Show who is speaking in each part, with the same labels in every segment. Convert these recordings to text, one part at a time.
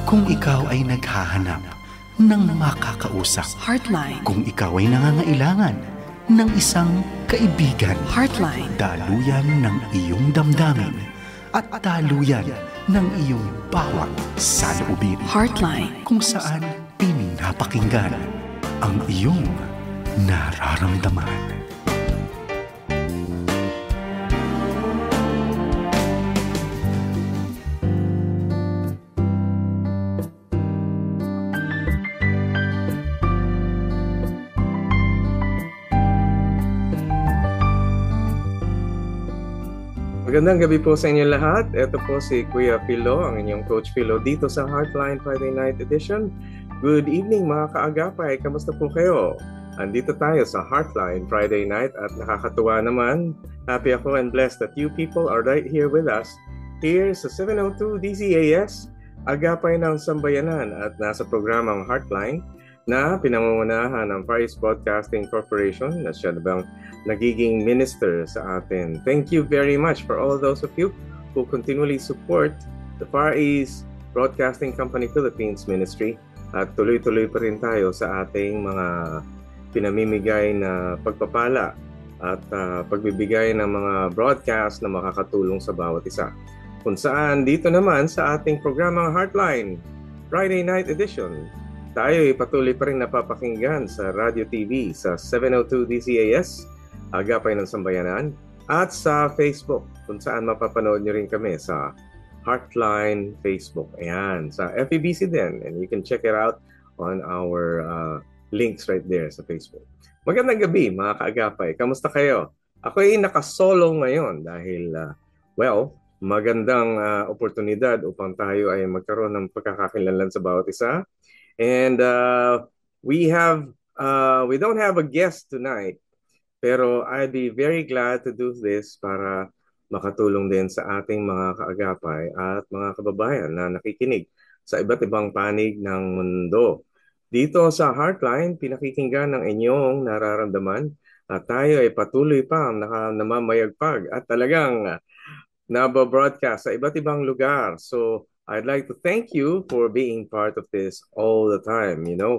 Speaker 1: Kung ikaw ay naghahanap ng makakausap,
Speaker 2: Heartline.
Speaker 1: Kung ikaw ay nangangailangan ng isang kaibigan,
Speaker 2: Heartline.
Speaker 1: Daluyan ng iyong damdamin at daluyan ng iyong bawat saloobin.
Speaker 2: Heartline.
Speaker 1: Kung saan pinapakinggan ang iyong nararamdaman.
Speaker 3: Magandang gabi po sa inyo lahat. Ito po si Kuya Philo, ang inyong Coach Philo dito sa Heartline Friday Night Edition. Good evening mga kaagapay, kamusta po kayo? Andito tayo sa Heartline Friday Night at nakakatuwa naman. Happy ako and blessed that you people are right here with us here sa 702 DZAS, Agapay ng Sambayanan, at nasa programang Heartline na pinangungunahan ng Far East Broadcasting Corporation na siya bang nagiging minister sa atin. Thank you very much for all those of you who continually support the Far East Broadcasting Company Philippines Ministry, at tuloy-tuloy pa rin tayo sa ating mga pinamimigay na pagpapala at pagbibigay ng mga broadcast na makakatulong sa bawat isa. Kung saan dito naman sa ating programang Heartline Friday Night Edition, tayo ay patuloy pa rin napapakinggan sa Radio TV sa 702 DZAS, Agapay ng Sambayanan, at sa Facebook, kung saan mapapanood nyo rin kami sa Heartline Facebook. Ayan, sa FEBC din, and you can check it out on our links right there sa Facebook. Magandang gabi mga kaagapay, kamusta kayo? Ako ay nakasolo ngayon dahil, magandang oportunidad upang tayo ay magkaroon ng pagkakakilanlan sa bawat isa. And we don't have a guest tonight, pero I'd be very glad to do this para makatulong din sa ating mga kaagapay at mga kababayan na nakikinig sa iba't ibang panig ng mundo. Dito sa Heartline, pinakikinggan ng inyong nararamdaman at tayo ay patuloy pa namamayagpag at talagang nababroadcast sa iba't ibang lugar. So I'd like to thank you for being part of this all the time. You know,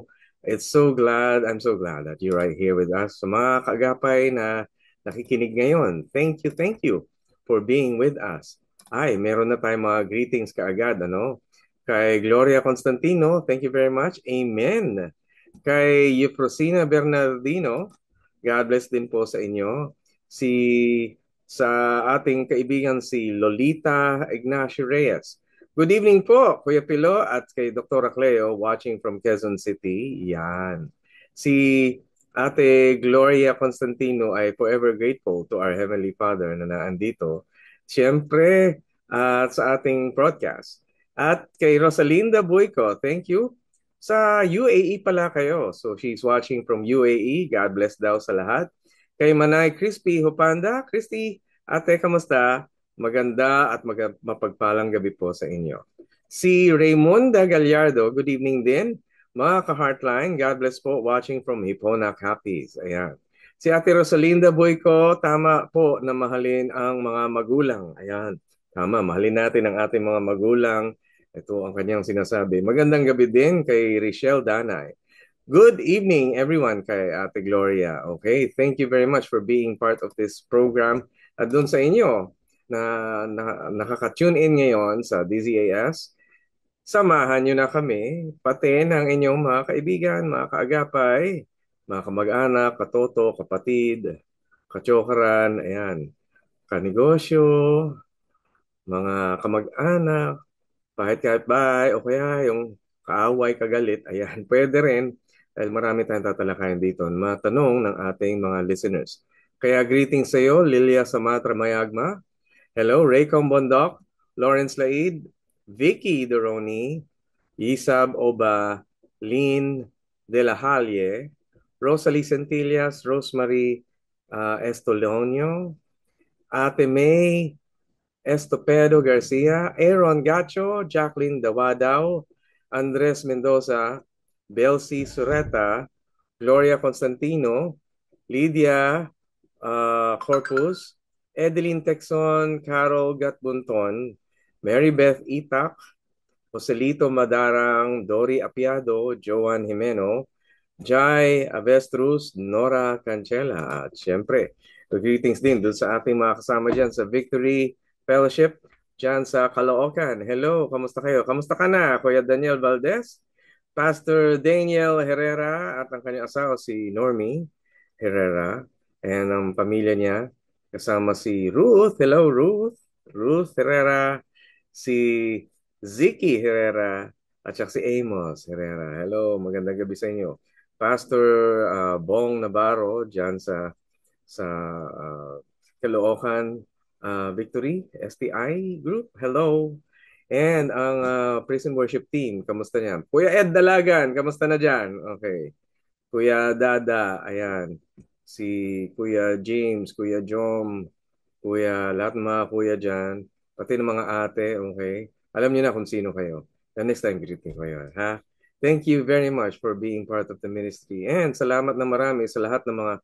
Speaker 3: I'm so glad that you're right here with us. So mga kaagapay na nakikinig ngayon, thank you for being with us. Ay, meron na tayong mga greetings kaagad, ano? Kay Gloria Constantino, thank you very much. Amen. Kay Eufrosina Bernardino, God bless din po sa inyo. Sa ating kaibigan si Lolita Ignacio Reyes. Good evening po, Kuya Pilo, at kay Dr. Cleo watching from Quezon City. Yan. Si Ate Gloria Constantino ay forever grateful to our Heavenly Father na naandito. Siyempre, sa ating broadcast. At kay Rosalinda Boyco, thank you. Sa UAE pala kayo. So she's watching from UAE. God bless daw sa lahat. Kay Manay Crispy Hupanda. Christy, ate, kamusta? Maganda at mapagpalang gabi po sa inyo. Si Raymonda Gallardo, good evening din. Mga ka-Heartline, God bless po, watching from Hipona, Capiz. Ayan. Si Ate Rosalinda Boyco, tama po na mahalin ang mga magulang. Ayan. Tama, mahalin natin ang ating mga magulang. Ito ang kanyang sinasabi. Magandang gabi din kay Richelle Danay. Good evening, everyone, kay Ate Gloria. Okay, thank you very much for being part of this program. At doon sa inyo na nakaka-tune in ngayon sa DZAS, samahan nyo na kami, pati ng inyong mga kaibigan, mga kaagapay, mga kamag-anak, katoto, kapatid, kachokaran, ayan, kanegosyo, mga kamag-anak, kahit-bahay, o kaya yung kaaway, kagalit, ayan, pwede rin. Dahil marami tayong tatalakayin dito, mga tanong ng ating mga listeners. Kaya greetings sa iyo, Lilia Samatra Mayagma. Hello, Raycom Bondok, Lawrence Laid, Vicky Doroni, Yisab Oba, Lynn De La Halle, Rosalie Centillas, Rosemary Estolonio, Ate May Estopedo Garcia, Aaron Gacho, Jacqueline Dawadaw, Andres Mendoza, Belsi Sureta, Gloria Constantino, Lydia Corpus, Edeline Texon, Carol Gatbunton, Mary Beth Itak, Joselito Madarang, Dory Apiado, Joan Jimeno, Jai Avestruz, Nora Cancela. At syempre, greetings din doon sa ating mga kasama dyan sa Victory Fellowship dyan sa Caloocan. Hello, kamusta kayo? Kamusta ka na, Kuya Daniel Valdez? Pastor Daniel Herrera at ang kanyang asawa si Normie Herrera and ang pamilya niya kasama si Ruth. Hello, Ruth. Ruth Herrera, si Ziki Herrera, at saka si Amos Herrera. Hello, magandang gabi sa inyo. Pastor Bong Navarro dyan sa Caloocan Victory STI Group. Hello. And ang Prison Worship Team, kamusta niya? Kuya Ed Dalagan, kamusta na dyan? Okay. Kuya Dada, ayan. Si Kuya James, Kuya Jom, Kuya, lahat ng mga kuya dyan, pati ng mga ate, okay? Alam niyo na kung sino kayo. The next time, greeting ko yun, ha? Thank you very much for being part of the ministry. And salamat na marami sa lahat ng mga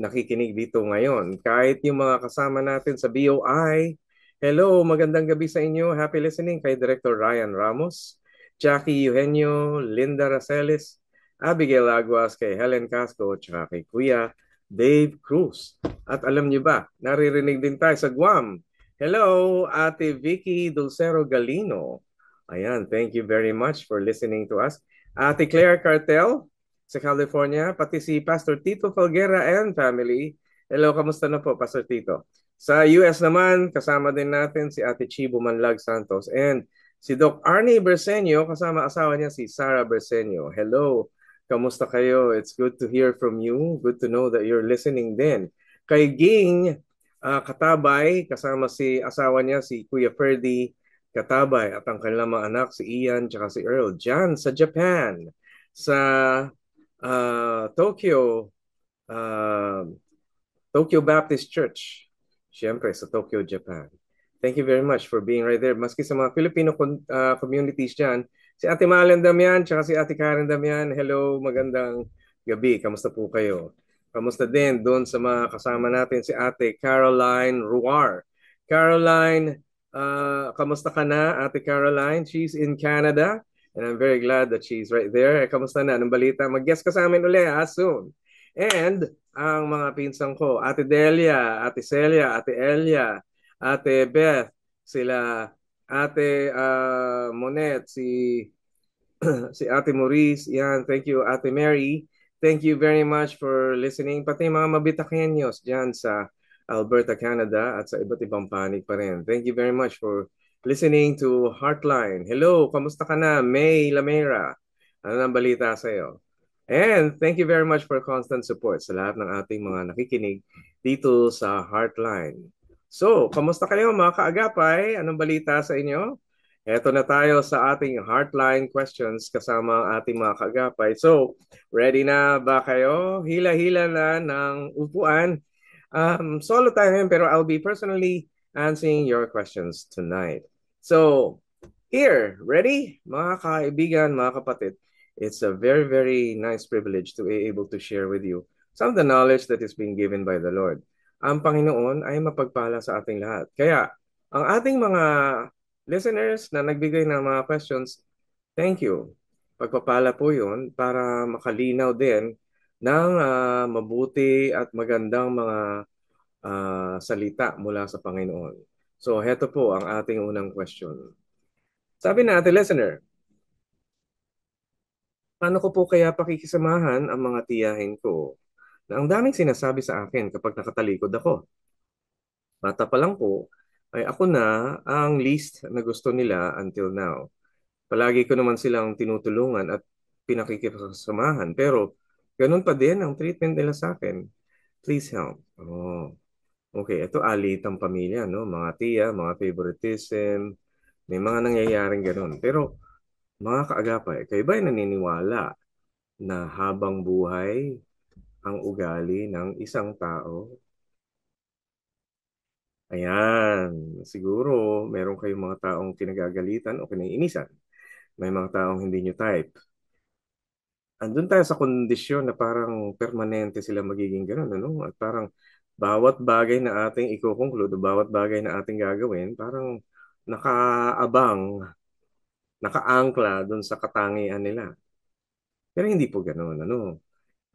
Speaker 3: nakikinig dito ngayon. Kahit yung mga kasama natin sa BOI, hello, magandang gabi sa inyo. Happy listening kay Director Ryan Ramos, Jackie Eugenio, Linda Raceles, Abigail Aguas, kay Helen Casco, tsaka kay Kuya Dave Cruz. At alam niyo ba, naririnig din tayo sa Guam. Hello, Ate Vicky Dulcero Galino. Ayan, thank you very much for listening to us. Ate Claire Cartel sa California, pati si Pastor Tito Falguera and family. Hello, kamusta na po, Pastor Tito? Sa US naman, kasama din natin si Ate Chibo Manlag Santos and si Doc Arnie Bersenio, kasama asawa niya si Sarah Bersenio. Hello, kamusta kayo? It's good to hear from you. Good to know that you're listening din. Kay Ging Katabay, kasama si asawa niya si Kuya Ferdy Katabay at ang kanilang mga anak si Ian at si Earl dyan sa Japan, sa Tokyo, uh, Tokyo Baptist Church, siyempre sa Tokyo, Japan. Thank you very much for being right there. Maski sa mga Filipino communities dyan, si Ate Malen Damian at si Ate Karen Damian, hello, magandang gabi. Kamusta po kayo? Kamusta din doon sa mga kasama natin si Ate Caroline Ruar. Caroline, kamusta ka na, Ate Caroline? She's in Canada and I'm very glad that she's right there. Kamusta na? Anong balita? Mag-guest ka sa amin ulit soon. And ang mga pinsan ko, Ate Delia, Ate Celia, Ate Elia, Ate Beth, sila Ate Monet, si Ate Maurice, yan, thank you Ate Mary. Thank you very much for listening. Pati mga Mabitakenyos dyan sa Alberta, Canada at sa iba't ibang panig pa rin. Thank you very much for listening to Heartline. Hello, kamusta ka na? May Lamera. Ano ang balita sa iyo? And thank you very much for constant support sa lahat ng ating mga nakikinig dito sa Heartline. So, kamusta kayo mga kaagapay? Anong balita sa inyo? Eto na tayo sa ating Heartline questions kasama ang ating mga kaagapay. So, ready na ba kayo? Hila-hila na ng upuan. Solo tayo ngayon pero I'll be personally answering your questions tonight. So, here, ready? Mga kaibigan, mga kapatid, it's a very, very nice privilege to be able to share with you some of the knowledge that is being given by the Lord. Ang Panginoon ay mapagpala sa ating lahat. Kaya, ang ating mga listeners na nagbigay ng mga questions, thank you. Pagpapala po yun para makalinaw din ng mabuti at magandang mga salita mula sa Panginoon. So, heto po ang ating unang question. Sabi na ating listener, paano ko po kaya pakikisamahan ang mga tiyahin ko na ang daming sinasabi sa akin kapag nakatalikod ako? Bata pa lang po, ay ako na ang least na gusto nila until now. Palagi ko naman silang tinutulungan at pinakikisamahan. Pero ganun pa din ang treatment nila sa akin. Please help. Oh, okay, ito alitang pamilya, no? Mga tiya, mga favoritism, may mga nangyayaring ganun. Pero mga kaagapay, kayo ba ay naniniwala na habang buhay ang ugali ng isang tao? Ayan, siguro meron kayong mga taong kinagagalitan o kinaiinisan. May mga taong hindi nyo type. Andun tayo sa kondisyon na parang permanente sila magiging ganun, ano? At parang bawat bagay na ating iko-conclude, bawat bagay na ating gagawin, parang nakaabang nakaangkla doon sa katangian nila. Pero hindi po ganoon, ano.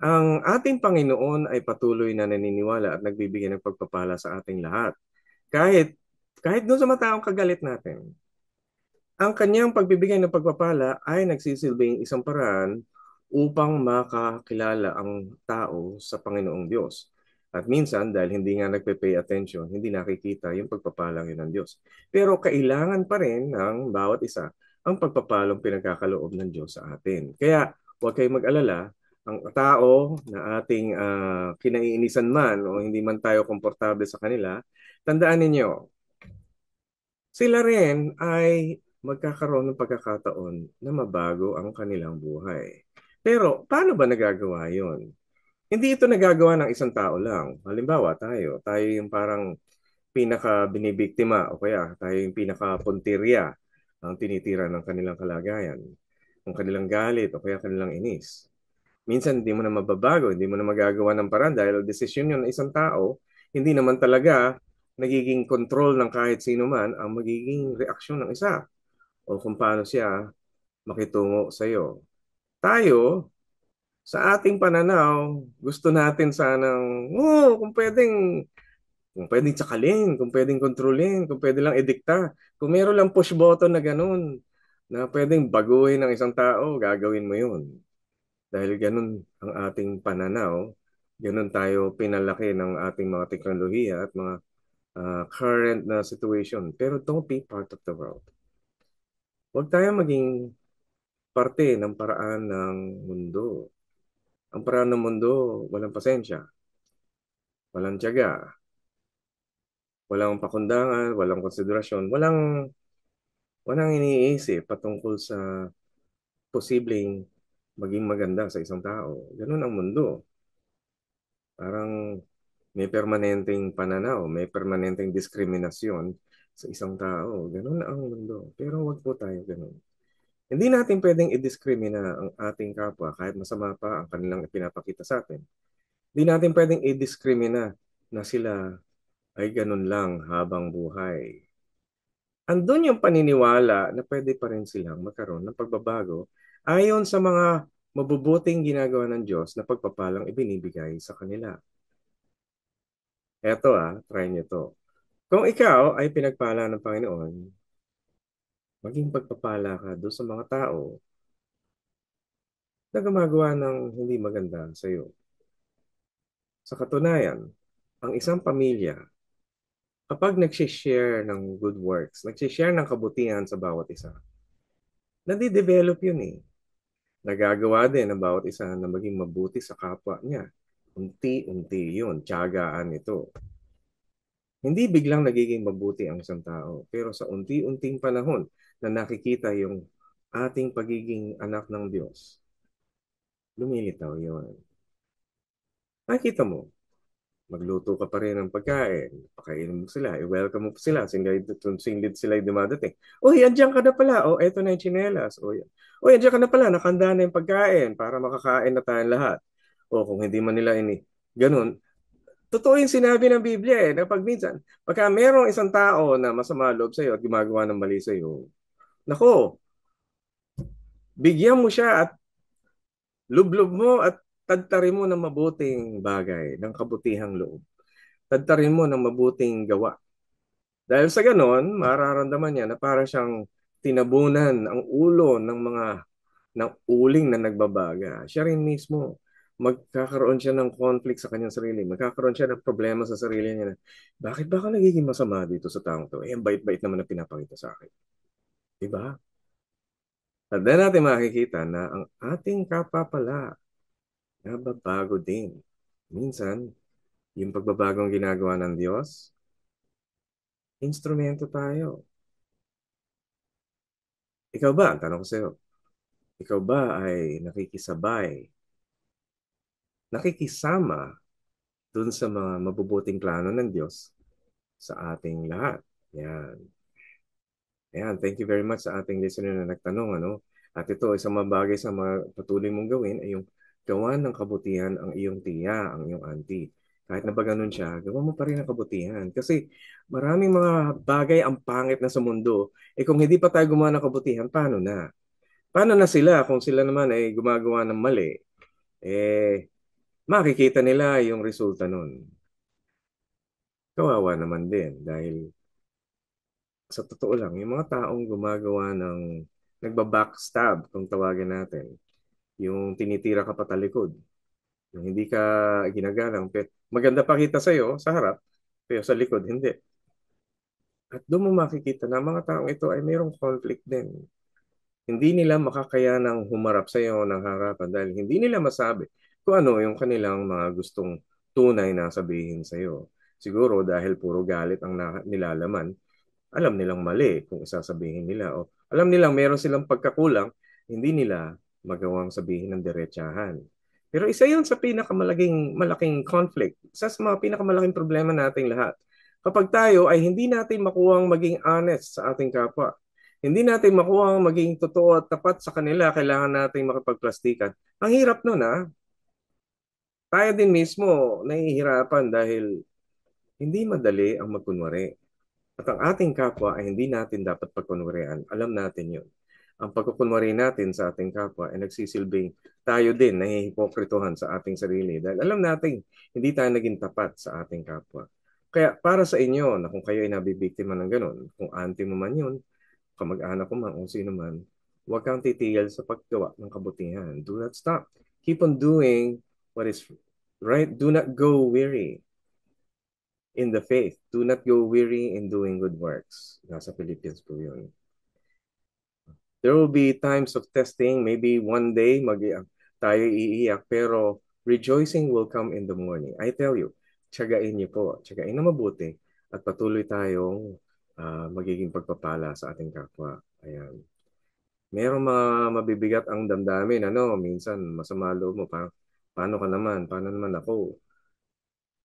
Speaker 3: Ang ating Panginoon ay patuloy na naniniwala at nagbibigay ng pagpapala sa ating lahat. Kahit kahit doon sa mataong kagalit natin. Ang kanyang pagbibigay ng pagpapala ay nagsisilbing isang paraan upang makakilala ang tao sa Panginoong Diyos. At minsan, dahil hindi nga nagpe-pay attention, hindi nakikita yung pagpapalang yun ng Diyos. Pero kailangan pa rin ng bawat isa ang pagpapalong pinagkakaloob ng Diyos sa atin. Kaya huwag kayong mag-alala, ang tao na ating kinaiinisan man o hindi man tayo komportable sa kanila, tandaan ninyo, sila rin ay magkakaroon ng pagkakataon na mabago ang kanilang buhay. Pero paano ba nagagawa yon? Hindi ito nagagawa ng isang tao lang. Halimbawa, tayo yung parang pinaka binibiktima o kaya tayo yung pinaka puntirya ang tinitira ng kanilang kalagayan, ng kanilang galit o kaya kanilang inis. Minsan hindi mo na mababago, hindi mo na magagawa ng paraan dahil desisyon yun ng isang tao, hindi naman talaga nagiging control ng kahit sino man ang magiging reaksyon ng isa o kung paano siya makitungo sa iyo. Tayo, sa ating pananaw, gusto natin sanang, kung pwedeng tsakalin, kung pwedeng kontrolin, kung pwedeng lang edikta, kung meron lang push button na ganun, na pwedeng baguhin ng isang tao, gagawin mo yun. Dahil ganun ang ating pananaw, ganun tayo pinalaki ng ating mga teknolohiya at mga current na situation. Pero don't be part of the world. Huwag tayo maging parte ng paraan ng mundo. Ang paraan ng mundo, walang pasensya, walang tiyaga, walang pakundangan, walang konsiderasyon, walang iniisip patungkol sa posibleng maging maganda sa isang tao. Ganun ang mundo. Parang may permanenteng pananaw, may permanenteng diskriminasyon sa isang tao. Ganun ang mundo. Pero wag po tayo ganun. Hindi natin pwedeng i-discrimina ang ating kapwa kahit masama pa ang kanilang ipinapakita sa atin. Hindi natin pwedeng i-discrimina na sila ay ganun lang habang buhay. Andun yung paniniwala na pwede pa rin silang magkaroon ng pagbabago ayon sa mga mabubuting ginagawa ng Diyos na pagpapalang ibinibigay sa kanila. Eto try nyo to. Kung ikaw ay pinagpala ng Panginoon, maging pagpapala ka doon sa mga tao na gumagawa ng hindi maganda sa iyo. Sa katunayan, ang isang pamilya, kapag nag-share ng good works, nag-share ng kabutihan sa bawat isa, nadidevelop yun eh. Nagagawa din ng bawat isa na maging mabuti sa kapwa niya. Unti-unti yun, tiyagaan ito. Hindi biglang nagiging mabuti ang isang tao, pero sa unti-unting panahon na nakikita yung ating pagiging anak ng Diyos, lumilitaw yun. Nakita mo, magluto ka pa rin ng pagkain, pakainin mo sila, i-welcome mo sila, singlit sila yung dumadating. Uy, andiyan ka na pala. O, eto na yung tsinelas. Uy, andiyan ka na pala, nakanda na yung pagkain para makakain na tayong lahat. O kung hindi man nila ganun. Totoo yung sinabi ng Biblia na pag minsan, pagka merong isang tao na masama loob sa'yo at gumagawa ng mali sa'yo, nako, bigyan mo siya at lublob mo at tadtarin mo ng mabuting bagay, ng kabutihang loob. Tadtarin mo ng mabuting gawa. Dahil sa ganon, mararamdaman niya na para siyang tinabunan ang ulo ng uling na nagbabaga. Siya rin mismo, magkakaroon siya ng conflict sa kanyang sarili. Magkakaroon siya ng problema sa sarili niya na, bakit ba ako nagiging masama dito sa taong to? Eh, ang bait-bait naman na pinapakita sa akin. Diba? At then natin makikita na ang ating kapwa pala nababago din. Minsan, yung pagbabagong ginagawa ng Diyos, instrumento tayo. Ikaw ba, ang tanong ko sa'yo, ikaw ba ay nakikisama dun sa mga mabubuting plano ng Diyos sa ating lahat? Yan. Yan, thank you very much sa ating listener na nagtanong, ano? At ito, isang mabagay sa mga patuloy mong gawin ay yung gawan ng kabutihan ang iyong tiya, ang iyong auntie. kahit na ba ganun siya, gawa mo pa rin ang kabutihan. Kasi maraming mga bagay ang pangit na sa mundo. Eh kung hindi pa tayo gumawa ng kabutihan, paano na? Paano na sila kung sila naman ay gumagawa ng mali? Eh, makikita nila yung resulta nun. Kawawa naman din dahil sa totoo lang, yung mga taong gumagawa ng nagba-backstab kung tawagin natin, yung tinitira ka patalikod, yung hindi ka ginagalang, maganda pakita sa'yo sa harap, pero sa likod, hindi. At doon mo makikita na mga taong ito ay mayroong conflict din. Hindi nila makakayanang humarap sa iyo ng harapan dahil hindi nila masabi kung ano yung kanilang mga gustong tunay na sabihin sa iyo. Siguro dahil puro galit ang nilalaman, alam nilang mali kung isasabihin nila o alam nilang meron silang pagkakulang, hindi nila magawang sabihin ng diretsahan. Pero isa yun sa malaking conflict. Isa sa mga pinakamalaking problema nating lahat. Kapag tayo ay hindi natin makuhang maging honest sa ating kapwa, hindi natin makuhang maging totoo at tapat sa kanila, kailangan nating makipagplastikan. Ang hirap nun, ha? Tayo din mismo nahihirapan dahil hindi madali ang magkunwari. At ang ating kapwa ay hindi natin dapat pagkunwarian. Alam natin yun. Ang pagkukunwari natin sa ating kapwa ay nagsisilbing tayo din nahihipokritohan sa ating sarili dahil alam natin hindi tayo naging tapat sa ating kapwa. Kaya para sa inyo na kung kayo ay nabibiktima ng ganun, kung auntie mo man yun, kamag-anak ko man, kung sino man, huwag kang titigil sa paggawa ng kabutihan. Do not stop. Keep on doing what is right. Do not go weary in the faith. Do not go weary in doing good works. Nasa Philippians po yun. There will be times of testing. Maybe one day tayo iiyak, pero rejoicing will come in the morning. I tell you, tiyagain niyo po. Tiyagain na mabuti at patuloy tayong magiging pagpapala sa ating kapwa. Ayan. Merong mga mabibigat ang damdamin. Ano, minsan masama loob mo. Paano ka naman? Paano naman ako?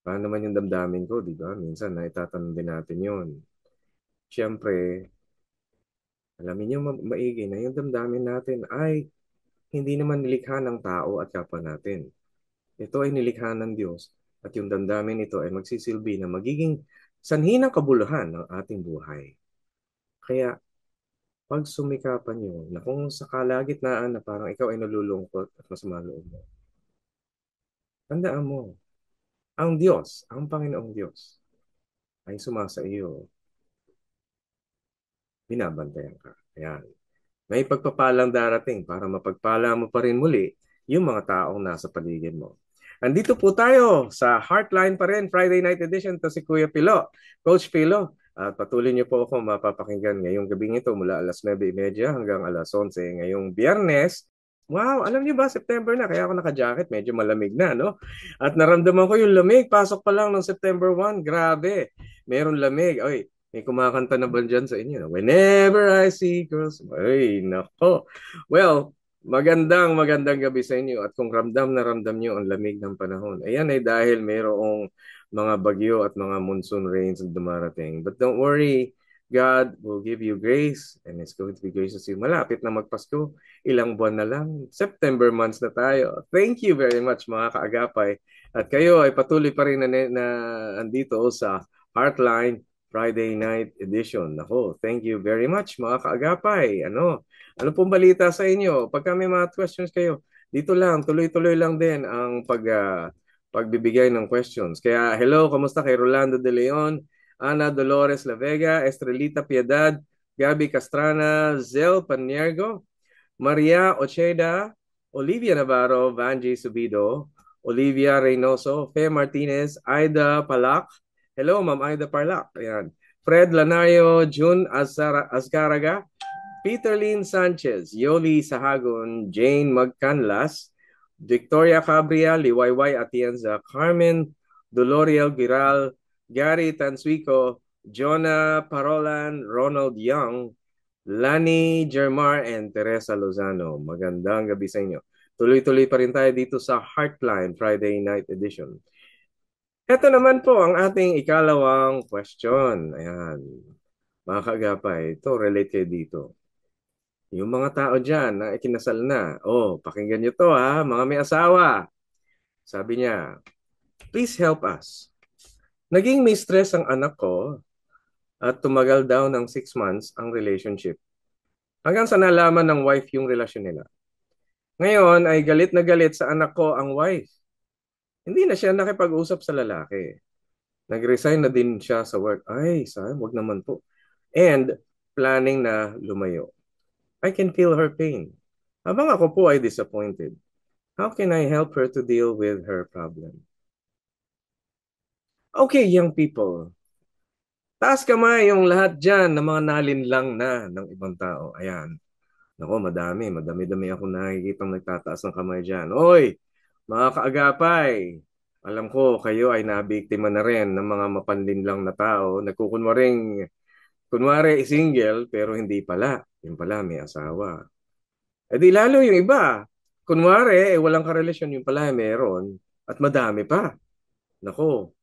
Speaker 3: Paano naman yung damdamin ko, di ba? Minsan, naitatanong din natin yon. Siyempre, alamin niyo maigi na yung damdamin natin ay hindi naman nilikha ng tao at kapwa natin. Ito ay nilikha ng Diyos at yung damdamin ito ay magsisilbi na magiging sanhi ng kabuluhan ng ating buhay. Kaya, pag sumikapan niyo na kung sa kalagitnaan na parang ikaw ay nalulungkot at masama loob mo, tandaan mo, ang Diyos, ang Panginoong Diyos, ay sumasa iyo, binabantayan ka. Ayan. May pagpapalang darating para mapagpala mo pa rin muli yung mga taong nasa paligid mo. Andito po tayo sa Heartline pa rin, Friday Night Edition. To si Kuya Pilo, Coach Pilo. At patuloy niyo po ako mapapakinggan ngayong gabing ito mula alas 9:30 hanggang alas 11 ngayong Biyernes. Wow, alam niyo ba, September na, kaya ako naka-jacket, medyo malamig na, no? At naramdaman ko yung lamig, pasok pa lang ng September 1, grabe, meron lamig. Oy, may kumakanta na ba dyan sa inyo? Whenever I see girls, ay, nako. Well, magandang gabi sa inyo. At kung ramdam na ramdam nyo ang lamig ng panahon, ayan ay dahil mayroong mga bagyo at mga monsoon rains na dumarating. But don't worry, God will give you grace and it's going to be gracious to you. Malapit na magpasko, ilang buwan na lang. September months na tayo. Thank you very much mga kaagapay. At kayo ay patuloy pa rin na andito sa Heartline Friday Night Edition. Nako, thank you very much mga kaagapay. Ano pong balita sa inyo? Pagka may mga questions kayo, dito lang, tuloy-tuloy lang din ang pagbibigay ng questions. Kaya hello, kamusta kay Rolando De Leon, Ana Dolores La Vega, Estrelita Piedad, Gabi Castrana, Zel Paniergo, Maria Ocheda, Olivia Navarro, Vanji Subido, Olivia Reynoso, Fe Martinez, Aida Palak. Hello, Ma'am Aida Palak. Ayan. Fred Lanayo, June Azcaraga, Peter Lynn Sanchez, Yoli Sahagon, Jane Magcanlas, Victoria Cabria, Liwayway Atienza, Carmen Doloriel Giral, Gary Tansuico, Jonah Parolan, Ronald Young, Lani Germar, and Teresa Lozano. Magandang gabi sa inyo. Tuloy-tuloy pa rin tayo dito sa Heartline Friday Night Edition. Ito naman po ang ating ikalawang question. Ayan. Mga kaagapay, ito relate kayo dito. Yung mga tao dyan na ikinasal na, pakinggan nyo to ha, mga may asawa. Sabi niya, Please help us. Naging may stress ang anak ko at tumagal daw ng 6 months ang relationship. Hanggang sa nalaman ng wife yung relasyon nila. Ngayon ay galit na galit sa anak ko ang wife. Hindi na siya nakipag-usap sa lalaki. Nag-resign na din siya sa work. Ay, sayang, wag naman po. And planning na lumayo. I can feel her pain. Habang ako po ay disappointed. How can I help her to deal with her problem? Okay, young people. Taas kamay yung lahat dyan ng mga nalinlang na ng ibang tao. Ayan. Nako, madami-dami ako nakikitang nagtataas ng kamay dyan. Oy, mga kaagapay, alam ko kayo ay nabiktima na rin ng mga mapanlinlang na tao. Kunwari single pero hindi pala. Yung pala may asawa. E di lalo yung iba. Kunwari, walang karelasyon, yung pala meron. At madami pa. Nako,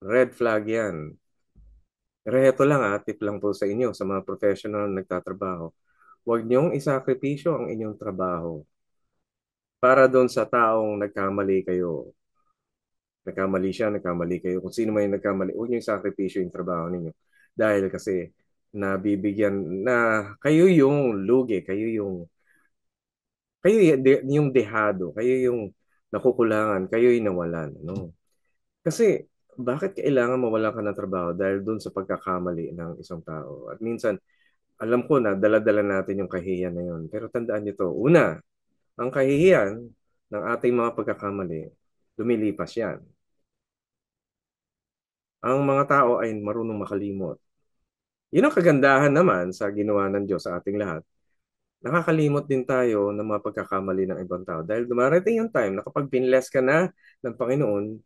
Speaker 3: red flag yan. Pero ito lang tip lang po sa inyo, sa mga professional na nagtatrabaho. Huwag niyong isakripisyo ang inyong trabaho para doon sa taong nagkamali kayo. Nagkamali siya, nagkamali kayo. Kung sino man yung nagkamali, huwag niyong isakripisyo yung trabaho ninyo. Dahil kasi nabibigyan na kayo yung lugi, yung dehado, kayo yung nakukulangan, kayo yung nawalan. No? Kasi bakit kailangan mawalan ka ng trabaho dahil doon sa pagkakamali ng isang tao? At minsan, alam ko na dala-dala natin yung kahihiyan na yun. Pero tandaan niyo to, una, ang kahihiyan ng ating mga pagkakamali, lumilipas yan. Ang mga tao ay marunong makalimot. Yun ang kagandahan naman sa ginawa ng Diyos sa ating lahat. Nakakalimot din tayo ng mga pagkakamali ng ibang tao. Dahil dumarating yung time na kapag binless ka na ng Panginoon,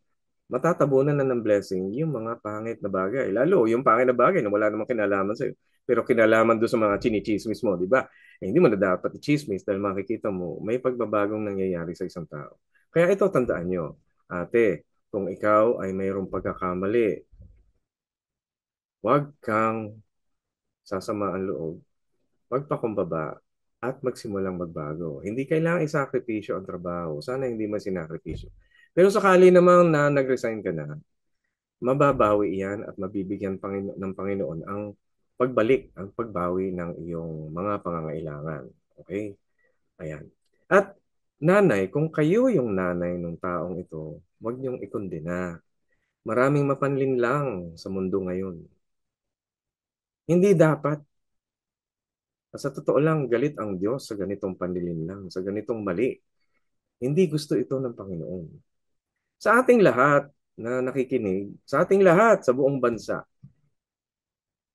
Speaker 3: matatabunan na ng blessing yung mga pangit na bagay. Lalo, yung pangit na bagay na wala namang kinalaman sa'yo. Pero kinalaman doon sa mga chinichismis mo, di ba? Hindi mo na dapat i-chismis dahil makikita mo may pagbabagong nangyayari sa isang tao. Kaya ito, tandaan nyo. Ate, kung ikaw ay mayroong pagkakamali, huwag kang sasama ang loob, magpakumbaba, at magsimulang magbago. Hindi kailangan isakripisyo ang trabaho. Sana hindi man sinakripisyo. Pero sakali namang na nag-resign ka na, mababawi yan at mabibigyan ng Panginoon ang pagbawi ng iyong mga pangangailangan. Okay? Ayan. At nanay, kung kayo yung nanay ng taong ito, huwag niyong ikondena. Maraming mapanlinlang sa mundo ngayon. Hindi dapat. Sa totoo lang, galit ang Diyos sa ganitong panlilinlang, sa ganitong mali. Hindi gusto ito ng Panginoon. Sa ating lahat na nakikinig, sa ating lahat sa buong bansa,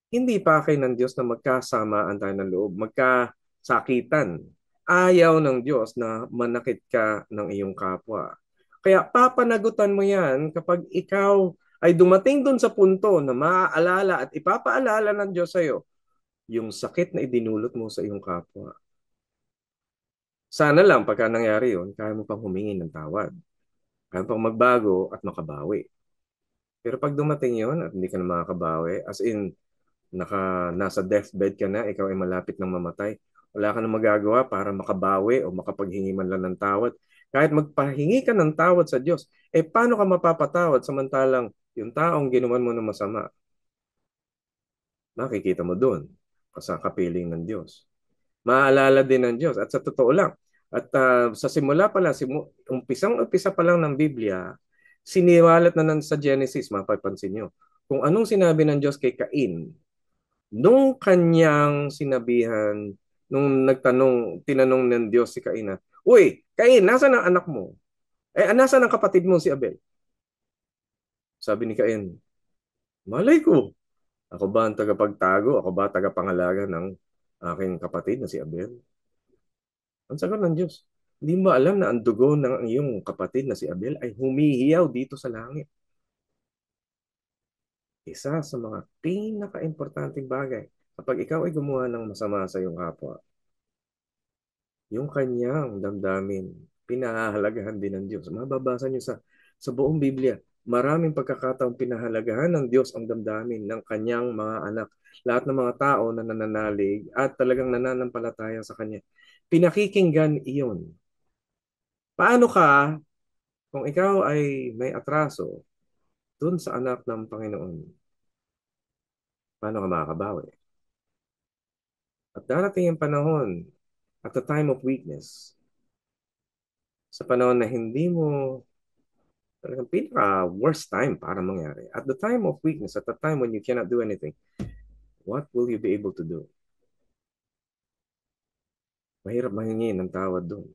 Speaker 3: hindi pa akin ng Diyos na magkasamaan tayo ng loob, magkasakitan. Ayaw ng Diyos na manakit ka ng iyong kapwa. Kaya papanagutan mo yan kapag ikaw ay dumating dun sa punto na maaalala at ipapaalala ng Diyos sa iyo yung sakit na idinulot mo sa iyong kapwa. Sana lang pagka nangyari yun, kaya mo pang humingi ng tawad. Kaya mo pang magbago at makabawi. Pero pag dumating yun at hindi ka na makakabawi, as in, nasa deathbed ka na, ikaw ay malapit ng mamatay, wala ka na magagawa para makabawi o makapaghingi man lang ng tawad. Kahit magpahingi ka ng tawad sa Diyos, paano ka mapapatawad samantalang yung taong ginawan mo ng masama, makikita mo doon sa kapiling ng Diyos. Maalala din ng Diyos. At sa totoo lang, at sa simula pa lang, umpisa pa lang ng Biblia, siniwalat na sa Genesis, mapapansin nyo, kung anong sinabi ng Diyos kay Cain, nung kanyang sinabihan, tinanong ng Diyos si Cain na, Uy, Cain, nasaan ang anak mo? Nasaan ang kapatid mo si Abel? Sabi ni Cain, malay ko. Ako ba ang tagapagtago? Ako ba tagapangalaga ng aking kapatid na si Abel? Ang sagot ng Diyos, hindi mo alam na ang dugo ng iyong kapatid na si Abel ay humihiyaw dito sa langit. Isa sa mga pinaka-importanting bagay kapag ikaw ay gumawa ng masama sa iyong kapwa, yung kanyang damdamin, pinahahalagahan din ng Diyos. Mababasa niyo sa buong Biblia, maraming pagkakataong pinahalagahan ng Diyos ang damdamin ng kanyang mga anak. Lahat ng mga tao na nananalig at talagang nananampalataya sa kanya. Pinakikinggan iyon. Paano ka kung ikaw ay may atraso? dun sa anak ng Panginoon, paano ka makakabawi? At darating ang panahon, at the time of weakness, sa panahon na hindi mo, talagang pinaka-worst time para mangyari. At the time of weakness, at the time when you cannot do anything, what will you be able to do? Mahirap mahingi ng tawad doon.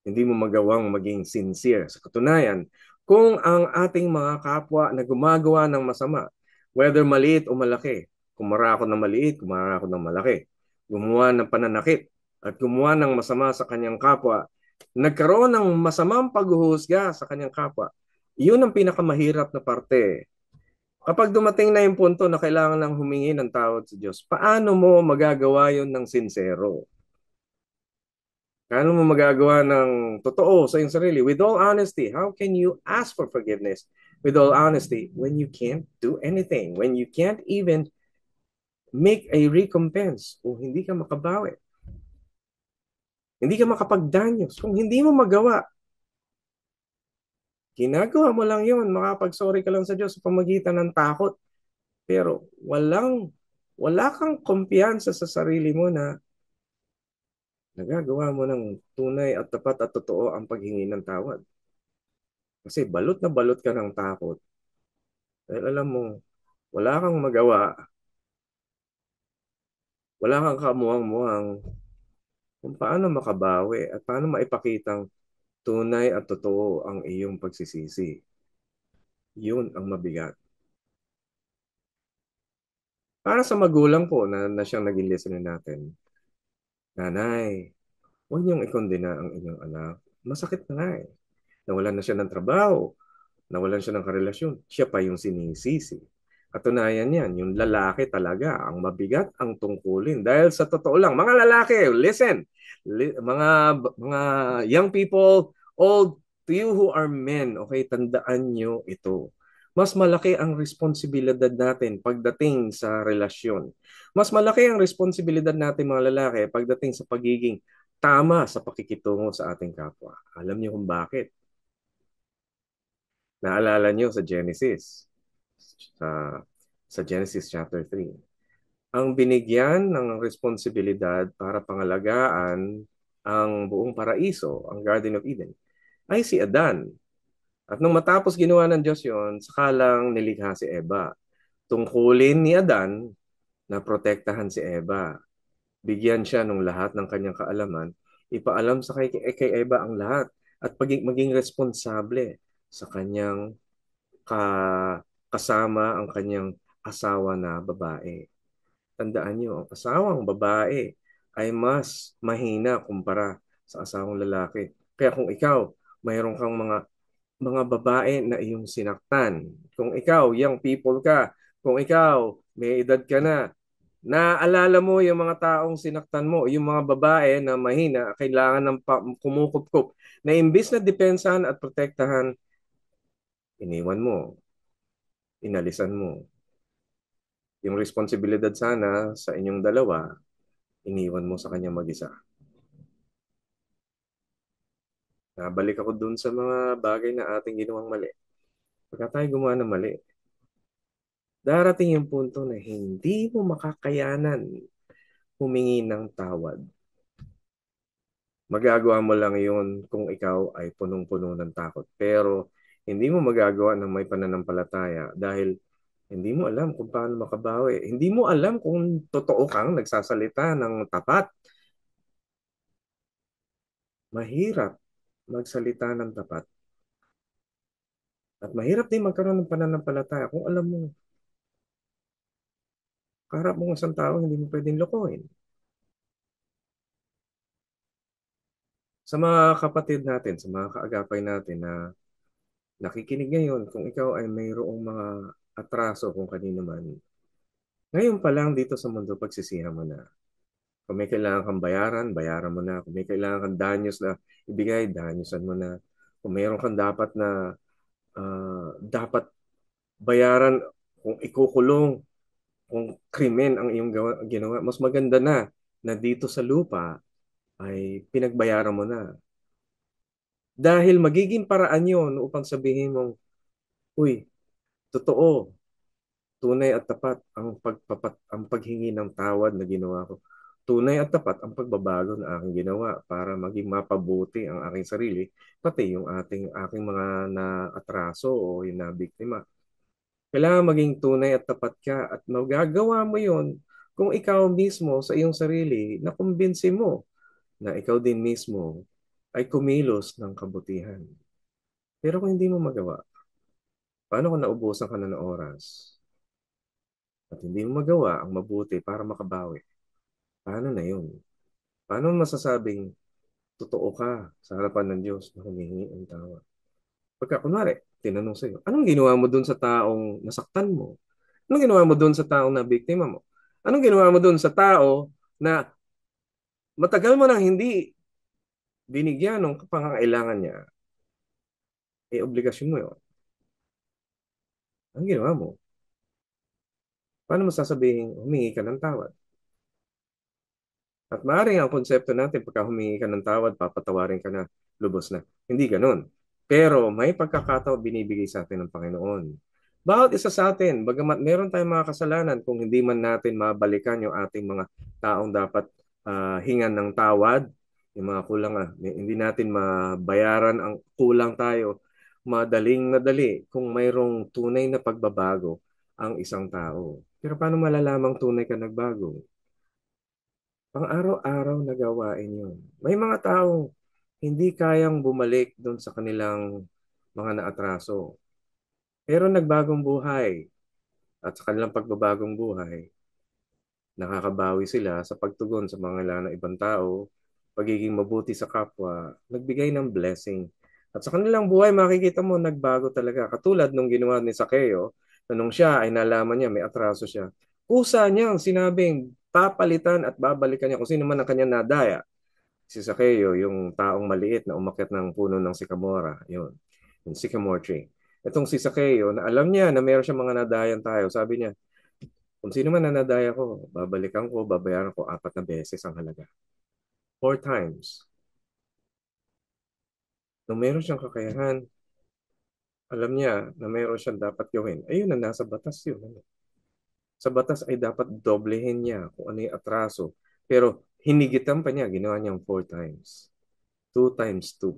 Speaker 3: Hindi mo magawang maging sincere. Sa katunayan, kung ang ating mga kapwa na gumagawa ng masama, whether maliit o malaki, kumara ako ng maliit, kumara ako ng malaki, gumawa ng pananakit, at gumawa ng masama sa kanyang kapwa, nagkaroon ng masamang paghuhusga sa kanyang kapwa, yun ang pinakamahirap na parte. Kapag dumating na yung punto na kailangan lang humingi ng tawad sa Diyos, paano mo magagawa yun ng sincero? Paano mo magagawa ng totoo sa iyong sarili? With all honesty, how can you ask for forgiveness with all honesty when you can't do anything? When you can't even make a recompense o hindi ka makabawi? Hindi ka makapagdanyos. Kung hindi mo magawa, ginagawa mo lang yun. Makapag-sorry ka lang sa Diyos sa pamagitan ng takot. Pero wala kang kumpiyansa sa sarili mo na nagagawa mo ng tunay at tapat at totoo ang paghingi ng tawad. Kasi balot na balot ka ng takot. Dahil alam mo, wala kang magawa, wala kang kamuhang-muhang kung paano makabawi at paano maipakitang tunay at totoo ang iyong pagsisisi. Yun ang mabigat. Para sa magulang po na siyang naging listener natin, nanay, huwag niyong ikondena ang inyong anak. Masakit na nga eh. Nawalan na siya ng trabaho, nawalan siya ng karelasyon, siya pa yung sinisisi. Katunayan yan, yung lalaki talaga, ang mabigat ang tungkulin. Dahil sa totoo lang, mga lalaki, listen, mga young people, old, to you who are men, okay, tandaan nyo ito. Mas malaki ang responsibilidad natin pagdating sa relasyon. Mas malaki ang responsibilidad natin mga lalaki pagdating sa pagiging tama sa pakikitungo sa ating kapwa. Alam niyo kung bakit? Naalala niyo sa, sa Genesis chapter 3. Ang binigyan ng responsibilidad para pangalagaan ang buong paraiso, ang Garden of Eden, ay si Adan. At nung matapos ginawa ng Diyos yon, saka lang nilikha si Eva. Tungkulin ni Adan na protektahan si Eva. Bigyan siya ng lahat ng kanyang kaalaman, ipaalam sa kay Eva ang lahat at maging responsable sa kanyang ka, kasama ang kanyang asawa na babae. Tandaan niyo, ang asawang babae ay mas mahina kumpara sa asawang lalaki. Kaya kung ikaw, mayroon kang mga babae na iyong sinaktan, kung ikaw, young people ka, kung ikaw, may edad ka na, naalala mo yung mga taong sinaktan mo, yung mga babae na mahina, kailangan ng kumukupkup, na imbis na depensahan at protektahan, iniwan mo, inalisan mo. Yung responsibilidad sana sa inyong dalawa, iniwan mo sa kanya mag-isa. Nabalik ako dun sa mga bagay na ating ginawang mali. Pagka tayo gumawa ng mali, darating yung punto na hindi mo makakayanan humingi ng tawad. Magagawa mo lang yun kung ikaw ay punong-puno ng takot. Pero hindi mo magagawa ng may pananampalataya dahil hindi mo alam kung paano makabawi. Hindi mo alam kung totoo kang nagsasalita ng tapat. Mahirap magsalita ng tapat. At mahirap din magkaroon ng pananampalataya kung alam mo, kaharap mo ng isang tao, hindi mo pwedeng lokohin. Sa mga kapatid natin, sa mga kaagapay natin na nakikinig ngayon, kung ikaw ay mayroong mga atraso kung kanino man, ngayon pa lang dito sa mundo, pagsisihan mo na. Kung may kailangan kang bayaran, bayaran mo na. Kung may kailangan kang danyos na ibigay, danyosan mo na. Kung mayroon kang dapat bayaran, kung ikukulong, kung krimen ang iyong ginawa, mas maganda na dito sa lupa ay pinagbayaran mo na. Dahil magiging paraan yon upang sabihin mong, uy, Totoo, tunay at tapat ang paghingi ng tawad na ginawa ko. Tunay at tapat ang pagbabago na aking ginawa para maging mapabuti ang aking sarili, pati yung aking mga naatraso o yung nabiktima. Kailangan maging tunay at tapat ka at magagawa mo yon kung ikaw mismo sa iyong sarili na kumbinsi mo na ikaw din mismo ay kumilos ng kabutihan. Pero kung hindi mo magawa, paano kung naubusan ka na ng oras at hindi mo magawa ang mabuti para makabawi? Paano na yun? Paano mo masasabing totoo ka sa harapan ng Diyos na humihingi ng tawad? Pagka kunwari, tinanong sa'yo, anong ginawa mo dun sa taong nasaktan mo? Anong ginawa mo dun sa taong na biktima mo? Anong ginawa mo dun sa tao na matagal mo nang hindi binigyan ng pangangailangan niya? Eh, obligasyon mo yun. Anong ginawa mo? Paano mo sasabihin, humingi ka ng tawad? At maaaring ang konsepto natin, pagka humingi ka ng tawad, papatawarin ka na, lubos na. Hindi ganun. Pero may pagkakataon binibigay sa atin ng Panginoon. Bawat isa sa atin, bagamat meron tayong mga kasalanan, kung hindi man natin mabalikan yung ating mga taong dapat hingan ng tawad, yung mga kulang, hindi natin mabayaran ang kulang tayo, madaling nadali kung mayroong tunay na pagbabago ang isang tao. Pero paano malalamang tunay ka nagbago? Pang-araw-araw na gawain yun. May mga taong hindi kayang bumalik doon sa kanilang mga naatraso. Pero nagbagong buhay at sa kanilang pagbabagong buhay, nakakabawi sila sa pagtugon sa mga kailangan ng ibang tao, pagiging mabuti sa kapwa, nagbigay ng blessing. At sa kanilang buhay, makikita mo, nagbago talaga. Katulad nung ginawa ni Sakeo, na nung siya ay nalaman niya, may atraso siya. Kusa niyang sinabing, papalitan at babalikan niya kung sino man ang kanya nadaya. Si Sakeo, yung taong maliit na umakyat ng puno ng sikamora, yun, yung sycamore tree. Itong si Sakeo, na alam niya na meron siyang mga nadayan tayo, sabi niya, kung sino man nanadaya ko, babalikan ko, babayaran ko 4 na beses ang halaga. 4 times. Nung meron siyang kakayahan, alam niya na meron siyang dapat gawin. Ayun na, nasa batas yun. Ano? Sa batas ay dapat doblehin niya kung ano yung atraso. Pero hinigitan pa niya, ginawa niyang 4 times. 2 times 2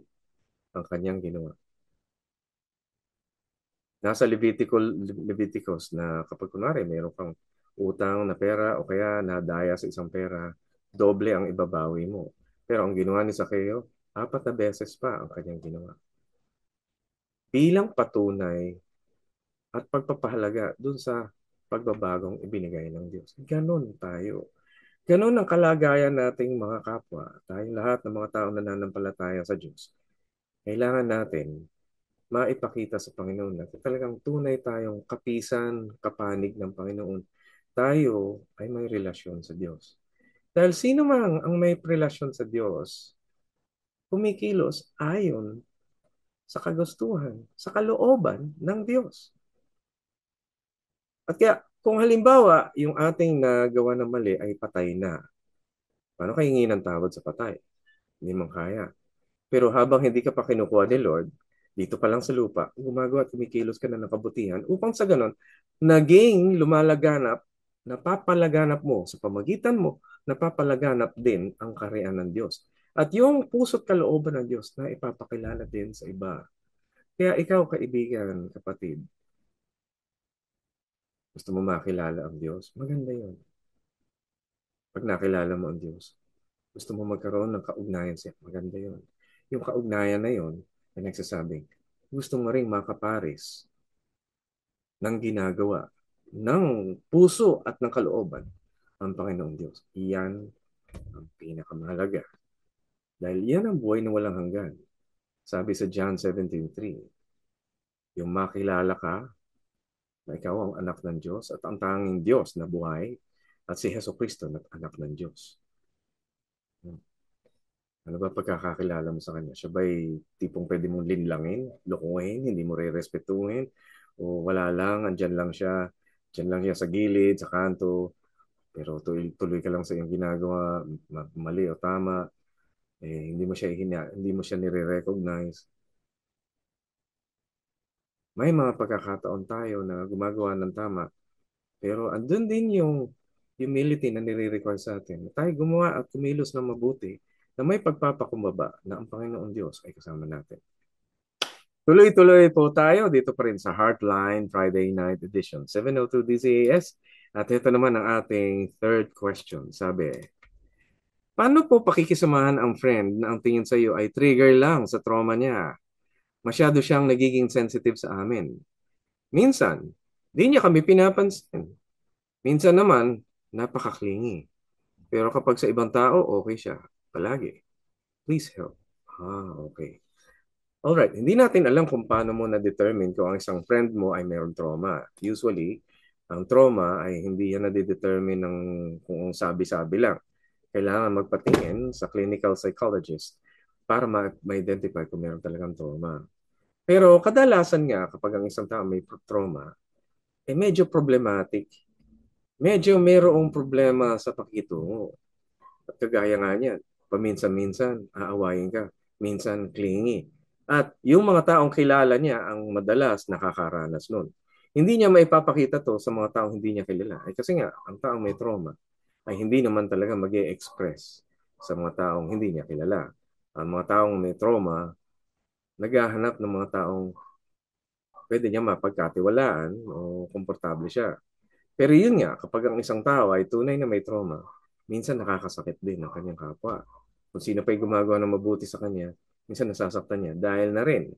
Speaker 3: ang kanyang ginawa. Nasa Leviticus na kapag kunwari mayroon kang utang na pera o kaya nadaya sa isang pera, doble ang ibabawi mo. Pero ang ginawa ni Sakeo, 4 na beses pa ang kanyang ginawa. Bilang patunay at pagpapahalaga dun sa pagbabagong ibinigay ng Diyos. Ganon tayo. Ganon ang kalagayan nating mga kapwa. Tayong lahat ng mga taong nananampalataya sa Diyos. Kailangan natin maipakita sa Panginoon na talagang tunay tayong kapisan, kapanig ng Panginoon. Tayo ay may relasyon sa Diyos. Dahil sino man ang may relasyon sa Diyos, kumikilos ayon sa kagustuhan, sa kalooban ng Diyos. At kaya, kung halimbawa, yung ating nagawa ng mali ay patay na, paano kayo hingi ng tawad sa patay? Hindi man kaya. Pero habang hindi ka pa kinukuha ni Lord, dito pa lang sa lupa, gumagawa at kumikilos ka na ng kabutihan upang sa ganon, naging lumalaganap, napapalaganap mo sa pamagitan mo, napapalaganap din ang kaharian ng Diyos. At yung puso't kalooban ng Diyos na ipapakilala din sa iba. Kaya ikaw, kaibigan, kapatid, gusto mo makilala ang Diyos? Maganda yun. Pag nakilala mo ang Diyos, gusto mo magkaroon ng kaugnayan siya? Maganda yun. Yung kaugnayan na yun, ay nagsasabing, gusto mo ring makapares ng ginagawa ng puso at ng kalooban ang Panginoong Diyos. Iyan ang pinakamahalaga. Dahil yan ang buhay na walang hanggan. Sabi sa John 17:3, yung makilala ka na ikaw ang anak ng Diyos at ang tanging Diyos na buhay at si Heso Kristo na anak ng Diyos. Ano ba pagkakakilala mo sa kanya? Siya ba'y tipong pwede mong linlangin, lokohin, hindi mo re-respetuhin? O wala lang, andyan lang siya, dyan lang siya sa gilid, sa kanto, pero tuloy ka lang sa iyong ginagawa, mali o tama, hindi mo siya nire-recognize. May mga pagkakataon tayo na gumagawa ng tama, pero andun din yung humility na nire-require sa atin. Na tayo gumawa at kumilos ng mabuti na may pagpapakumbaba na ang Panginoon Diyos ay kasama natin. Tuloy-tuloy po tayo dito pa rin sa Heartline Friday Night Edition, 7:02 DZAS. At ito naman ang ating third question. Sabi, paano po pakikisamahan ang friend na ang tingin sa iyo ay trigger lang sa trauma niya? Masyado siyang nagiging sensitive sa amin. Minsan, di niya kami pinapansin. Minsan naman, napakaklingi. Pero kapag sa ibang tao, okay siya. Palagi. Please help. Okay. Alright, hindi natin alam kung paano mo na-determine kung ang isang friend mo ay mayroong trauma. Usually, ang trauma ay hindi yan na-determine ng kung sabi-sabi lang. Kailangan magpatingin sa clinical psychologist para ma-identify kung mayroon talagang trauma. Pero kadalasan nga, kapag ang isang tao may trauma, eh medyo problematic. Medyo mayroong problema sa pakikitungo. At kagaya nga niyan, paminsan-minsan, aawayin ka. Minsan, clingy. At yung mga taong kilala niya ang madalas nakakaranas nun. Hindi niya maipapakita to sa mga taong hindi niya kilala. Eh, kasi nga, ang taong may trauma ay hindi naman talaga mag express sa mga taong hindi niya kilala. Ang mga taong may trauma, naghahanap ng mga taong pwede niya mapagkatiwalaan o komportable siya. Pero yun nga, kapag ang isang tao ay tunay na may trauma, minsan nakakasakit din ang kanyang kapwa. Kung sino pa'y gumagawa ng mabuti sa kanya, minsan nasasaktan niya dahil na rin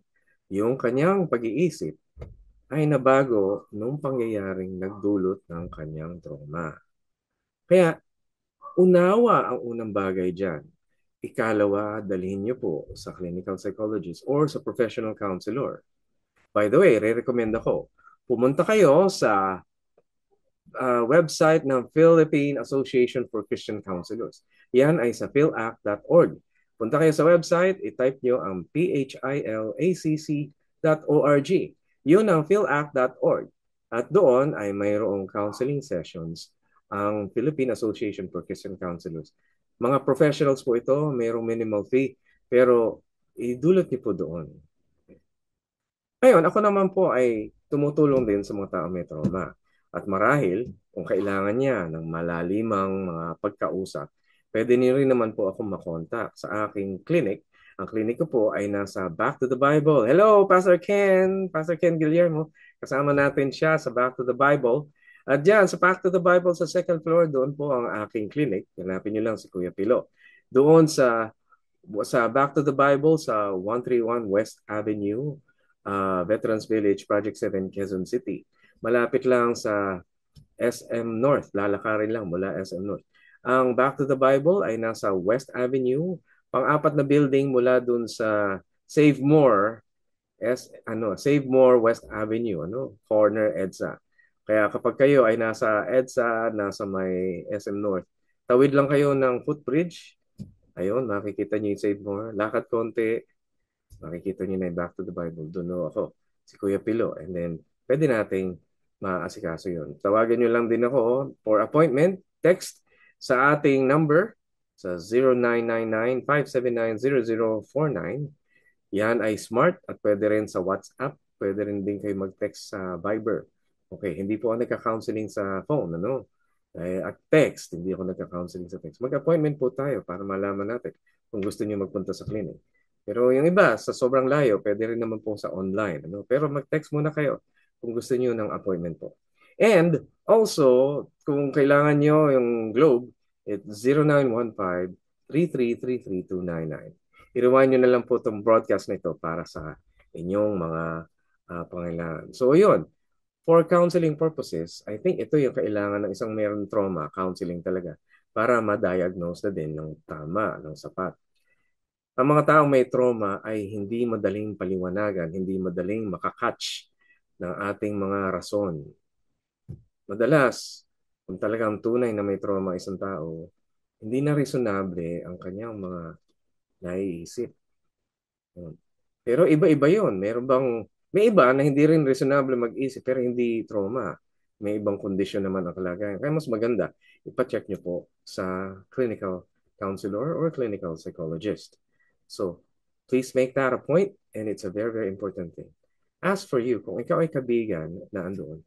Speaker 3: yung kanyang pag-iisip ay nabago nung pangyayaring nagdulot ng kanyang trauma. Kaya unawa ang unang bagay dyan. Ikalawa, dalhin niyo po sa clinical psychologist or sa professional counselor. By the way, re-recommend ako, pumunta kayo sa website ng Philippine Association for Christian Counselors. Yan ay sa philact.org. Punta kayo sa website, i-type nyo ang philacc.org. Yun ang philact.org. At doon ay mayroong counseling sessions ang Philippine Association for Christian Counselors. Mga professionals po ito, mayroong minimal fee, pero idulot niyo po doon. Ngayon, ako naman po ay tumutulong din sa mga tao may trauma. At marahil, kung kailangan niya ng malalimang mga pagkausap, pwede niyo rin naman po akong makontak sa aking clinic. Ang clinic ko po ay nasa Back to the Bible. Hello, Pastor Ken! Pastor Ken Guillermo. Kasama natin siya sa Back to the Bible. At dyan, sa Back to the Bible sa second floor, doon po ang aking clinic. Hanapin niyo lang si Kuya Pilo. Doon sa Back to the Bible sa 131 West Avenue, Veterans Village, Project 7, Quezon City. Malapit lang sa SM North. Lalakarin lang mula SM North. Ang Back to the Bible ay nasa West Avenue, pang-apat na building mula dun sa Save More, Save More West Avenue, corner EDSA. Kaya kapag kayo ay nasa EDSA, nasa may SM North, tawid lang kayo ng footbridge. Ayun, makikita niyo yung Save More. Lakad konti, makikita niyo na yung Back to the Bible. Doon ako, si Kuya Pilo. And then, pwede nating maasikaso yun. Tawagan niyo lang din ako for appointment. Text sa ating number sa 0999-579-0049. Yan ay smart at pwede rin sa WhatsApp. Pwede rin din kayo mag-text sa Viber. Okay, hindi po ako nagka-counseling sa phone, at text, hindi ako nagka-counseling sa text. Mag-appointment po tayo para malaman natin kung gusto niyo magpunta sa clinic. Pero yung iba, sa sobrang layo, pwede rin naman po sa online. Pero mag-text muna kayo kung gusto niyo ng appointment po. And also, kung kailangan niyo yung Globe, it's 0915-3333299. I-rewind nyo na lang po itong broadcast na ito para sa inyong mga pangailangan. So, yun. For counseling purposes, I think ito yung kailangan ng isang mayroong trauma, counseling talaga, para ma-diagnose na din ng tama, ng sapat. Ang mga taong may trauma ay hindi madaling paliwanagan, hindi madaling makakatch ng ating mga rason. Madalas, kung talagang tunay na may trauma isang tao, hindi na reasonable ang kanyang mga naiisip. Pero iba-iba yon. May iba na hindi rin reasonable mag-isip pero hindi trauma. May ibang kondisyon naman ang kalagayan. Kaya mas maganda, ipacheck nyo po sa clinical counselor or clinical psychologist. So, please make that a point and it's a very, very important thing. As for you, kung ikaw ay kaibigan na andoon,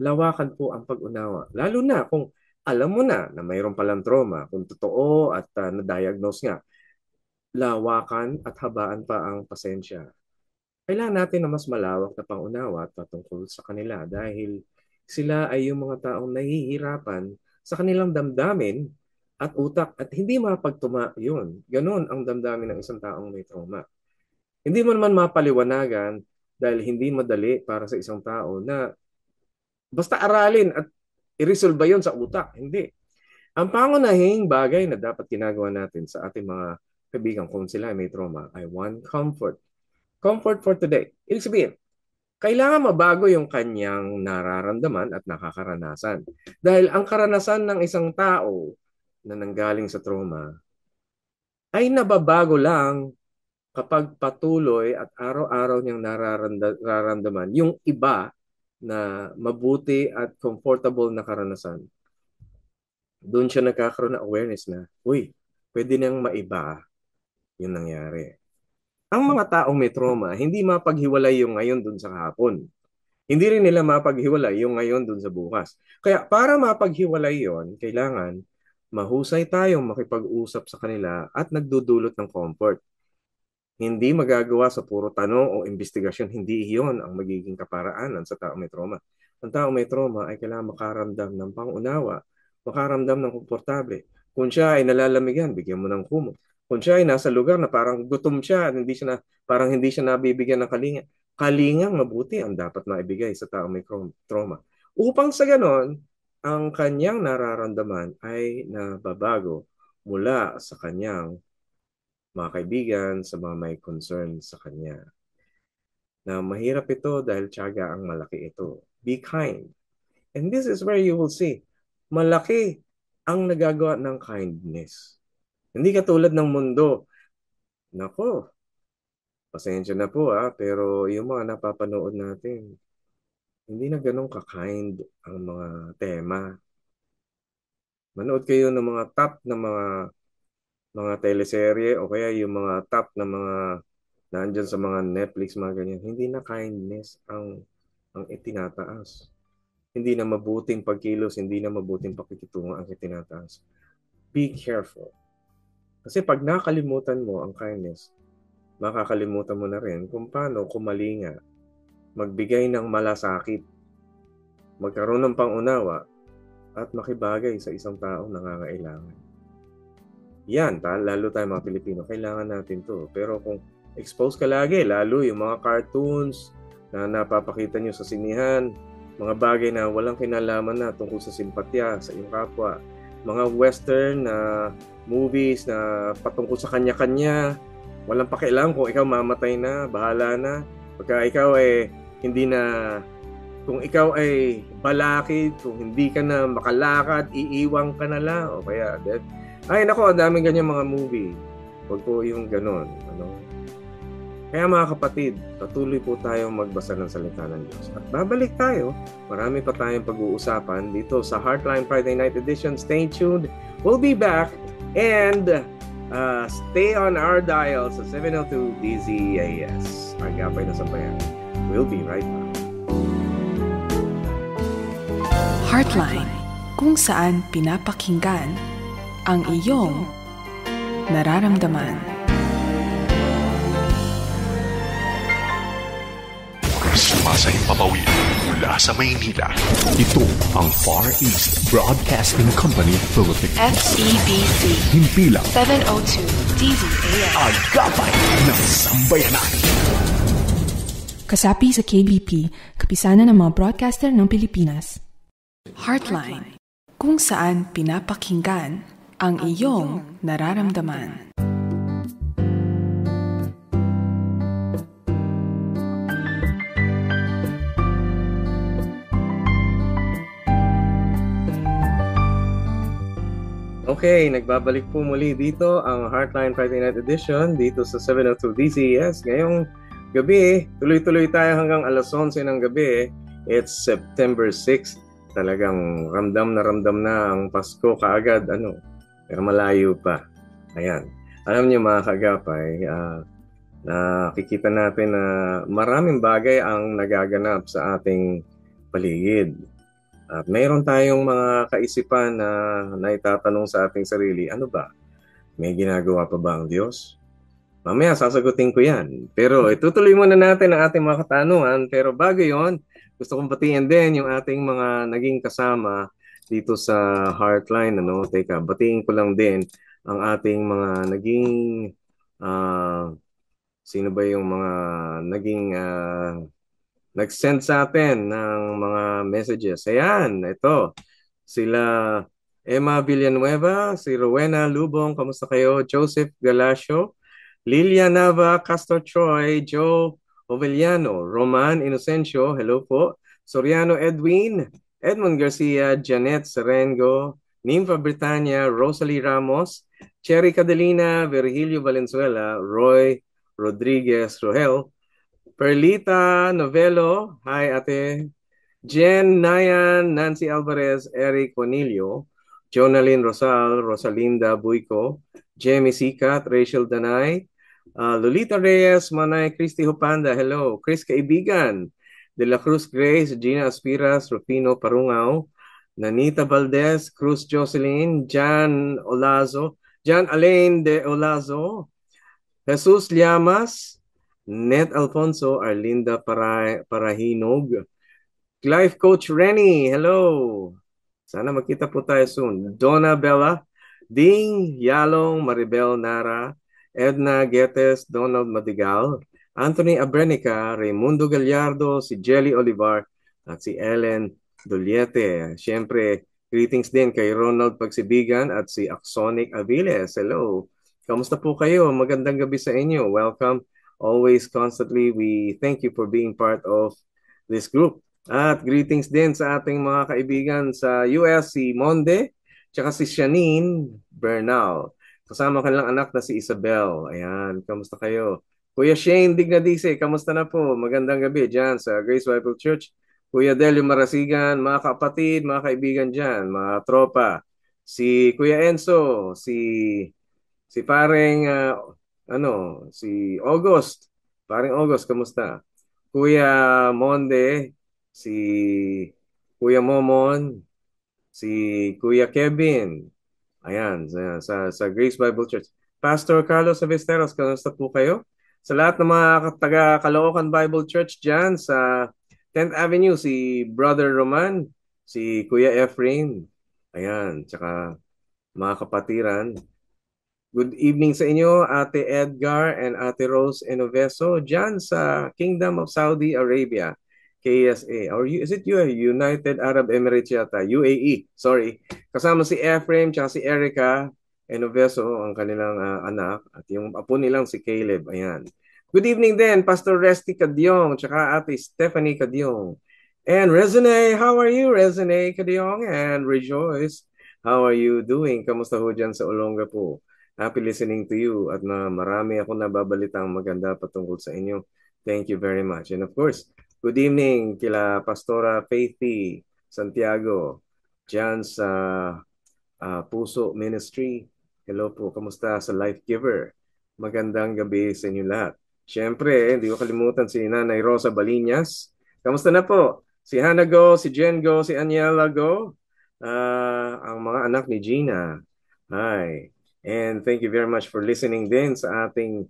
Speaker 3: lawakan po ang pag-unawa. Lalo na kung alam mo na mayroon palang trauma, kung totoo at na-diagnose nga, lawakan at habaan pa ang pasensya. Kailangan natin na mas malawak na pangunawa patungkol sa kanila dahil sila ay yung mga taong nahihirapan sa kanilang damdamin at utak at hindi mapagtuma yun. Ganon ang damdamin ng isang taong may trauma. Hindi mo naman mapaliwanagan dahil hindi madali para sa isang tao na basta aralin at i-resolve yun sa utak. Hindi. Ang pangunahing bagay na dapat ginagawa natin sa ating mga kaibigan kung sila ay may trauma ay one, comfort. Comfort for today. Ibig sabihin, kailangan mabago yung kanyang nararamdaman at nakakaranasan. Dahil ang karanasan ng isang tao na nanggaling sa trauma ay nababago lang kapag patuloy at araw-araw niyang nararamdaman yung iba na mabuti at comfortable na karanasan. Doon siya nagkakaroon ng awareness na, uy, pwede nang maiba yung nangyari. Ang mga taong may trauma, hindi mapaghiwalay yung ngayon dun sa kahapon. Hindi rin nila mapaghiwalay yung ngayon dun sa bukas. Kaya para mapaghiwalay yon, kailangan mahusay tayong makipag-usap sa kanila at nagdudulot ng comfort. Hindi magagawa sa puro tanong o investigasyon, hindi iyon ang magiging kaparaanan sa taong may trauma. Ang taong may trauma ay kailangan makaramdam ng pangunawa, makaramdam ng komportable. Kung siya ay nalalamigan, bigyan mo ng kumot. Kung siya ay nasa lugar na parang gutom siya at parang hindi siya nabibigyan ng kalinga, kalingang mabuti ang dapat maibigay sa taong may trauma. Upang sa ganon, ang kanyang nararamdaman ay nababago mula sa kanyang mga kaibigan, sa mga may concern sa kanya. Na mahirap ito dahil tiyaga ang malaki ito. Be kind. And this is where you will see, malaki ang nagagawa ng kindness. Hindi katulad ng mundo. Nako, pasensya na po pero yung mga napapanood natin, hindi na ganun ka-kind ang mga tema. Manood kayo ng mga top na mga teleserye o kaya yung mga top na mga nandyan sa mga Netflix, mga ganyan. Hindi na kindness ang itinataas. Hindi na mabuting pagkilos, hindi na mabuting pakikitungo ang itinataas. Be careful. Kasi pag nakalimutan mo ang kindness, makakalimutan mo na rin kung paano kumalinga, magbigay ng malasakit, magkaroon ng pangunawa, at makibagay sa isang taong nangangailangan. Yan, lalo tayo mga Pilipino, kailangan natin to. Pero kung expose ka lagi, lalo yung mga cartoons na napapakita nyo sa sinihan, mga bagay na walang kinalaman na tungkol sa simpatya sa iyong kapwa, mga western na movies na patungkol sa kanya-kanya, walang pakialam kung ikaw mamatay na, bahala na. Pagka ikaw ay hindi na, kung ikaw ay balakid, kung hindi ka na makalakad, iiwang ka na lang. O kaya, ay nako, ang daming ganyan mga movie. Huwag po yung ganon. Kaya mga kapatid, patuloy po tayong magbasa ng salita ng Diyos. At babalik tayo. Marami pa tayong pag-uusapan dito sa Heartline Friday Night Edition. Stay tuned. We'll be back. And stay on our dial sa 702 DZAS. Agapay na Sambayan. We'll be right back.
Speaker 2: Heartline, kung saan pinapakinggan ang iyong nararamdaman.
Speaker 1: Sumasayang papawid mula sa Maynila. Ito ang Far East Broadcasting Company Philippines.
Speaker 2: FEBC.
Speaker 1: Himpilang
Speaker 2: 702 DZAS.
Speaker 1: Agapay ng Sambayanan.
Speaker 2: Kasapi sa KBP, kapisanan ng mga broadcaster ng Pilipinas. Heartline, kung saan pinapakinggan ang iyong nararamdaman.
Speaker 3: Okay, nagbabalik po muli dito ang Heartline Friday Night Edition dito sa 702 DZAS. Ngayong gabi, tuloy-tuloy tayo hanggang alas 11 ng gabi. It's September 6. Talagang ramdam na ang Pasko kaagad, pero malayo pa. Ayan. Alam niyo mga kagapay, Nakikita natin na maraming bagay ang nagaganap sa ating paligid. At mayroon tayong mga kaisipan na naitatanong sa ating sarili, ano ba? May ginagawa pa ba ang Diyos? Mamaya sasagutin ko yan. Pero itutuloy muna natin ang ating mga katanungan. Pero bago yon, gusto kong batiin din yung ating mga naging kasama dito sa Heartline. Ano? Teka, batiin ko lang din ang ating mga naging ah, sino ba yung mga naging nag-send sa atin ng mga messages. Ayan, ito. Sila Emma Villanueva, si Rowena Lubong, kamusta kayo? Joseph Galacio, Lilia Nava, Castor Troy, Joe Oveliano, Roman Inocencio, hello po. Soriano Edwin, Edmond Garcia, Janet Serengo, Nympha Britannia, Rosalie Ramos, Cherry Cadelina, Virgilio Valenzuela, Roy Rodriguez Rohel, Perlita Novelo, hi ate. Jen Nayan, Nancy Alvarez, Eric Cornelio, Jonalyn Rosal, Rosalinda Buico, Jamie Sikat, Rachel Danay, Lolita Reyes, Manay Christy Hopanda, hello. Chris Kaibigan, De La Cruz Grace, Gina Aspiras, Rufino Parungao, Nanita Valdez, Cruz Jocelyn, Jan Olazo, Jan Alain de Olazo, Jesus Llamas, Net Alfonso, Arlinda Parahinog, Life Coach Renny, hello. Sana magkita po tayo soon. Donna Bella, Ding Yalong, Maribel Nara, Edna Getes, Donald Madigal, Anthony Abrenica, Raimundo Gallardo, si Jelly Olivar, at si Ellen Duliete. Siyempre, greetings din kay Ronald Pagsibigan at si Axonic Aviles. Hello. Kamusta po kayo? Magandang gabi sa inyo. Welcome. Always, constantly, we thank you for being part of this group. At greetings din sa ating mga kaibigan sa US, si Monde, tsaka si Shanine Bernal. Kasama kanilang anak na si Isabel. Ayan, kamusta kayo? Kuya Shane Dignadice, kamusta na po? Magandang gabi dyan sa Grace Bible Church. Kuya Delio Marasigan, mga kapatid, mga kaibigan dyan, mga tropa. Si Kuya Enzo, si pareng si August. Pareng August, kamusta? Kuya Monde, si Kuya Momon, si Kuya Kevin. Ayan, sa Grace Bible Church. Pastor Carlos Avesteros, kamusta po kayo? Sa lahat ng mga taga Caloocan Bible Church dyan sa 10th Avenue, si Brother Roman, si Kuya Ephraim. Ayan, tsaka mga kapatiran. Good evening sa inyo, Ate Edgar and Ate Rose Enoveso, dyan sa Kingdom of Saudi Arabia, KSA. Or is it United Arab Emirates yata? UAE, sorry. Kasama si Ephraim tsaka si Erica Enoveso, ang kanilang anak, at yung apo nilang si Caleb. Ayan. Good evening din, Pastor Resty Cadyong, tsaka Ate Stephanie Cadyong. And Resene, how are you, Resene Cadyong? And Rejoice, how are you doing? Kamusta ho dyan sa Olonga po? Happy listening to you at na marami ako nababalitang maganda patungkol sa inyo. Thank you very much. And of course, good evening kila Pastora Faithy Santiago dyan sa Puso Ministry. Hello po, kamusta sa Life Giver? Magandang gabi sa inyo lahat. Siyempre, hindi ko kalimutan si Nanay Rosa Baliñas. Kamusta na po? Si Hannah Go, si Jen Go, si Aniela Go, ang mga anak ni Gina. Hi. And thank you very much for listening din sa ating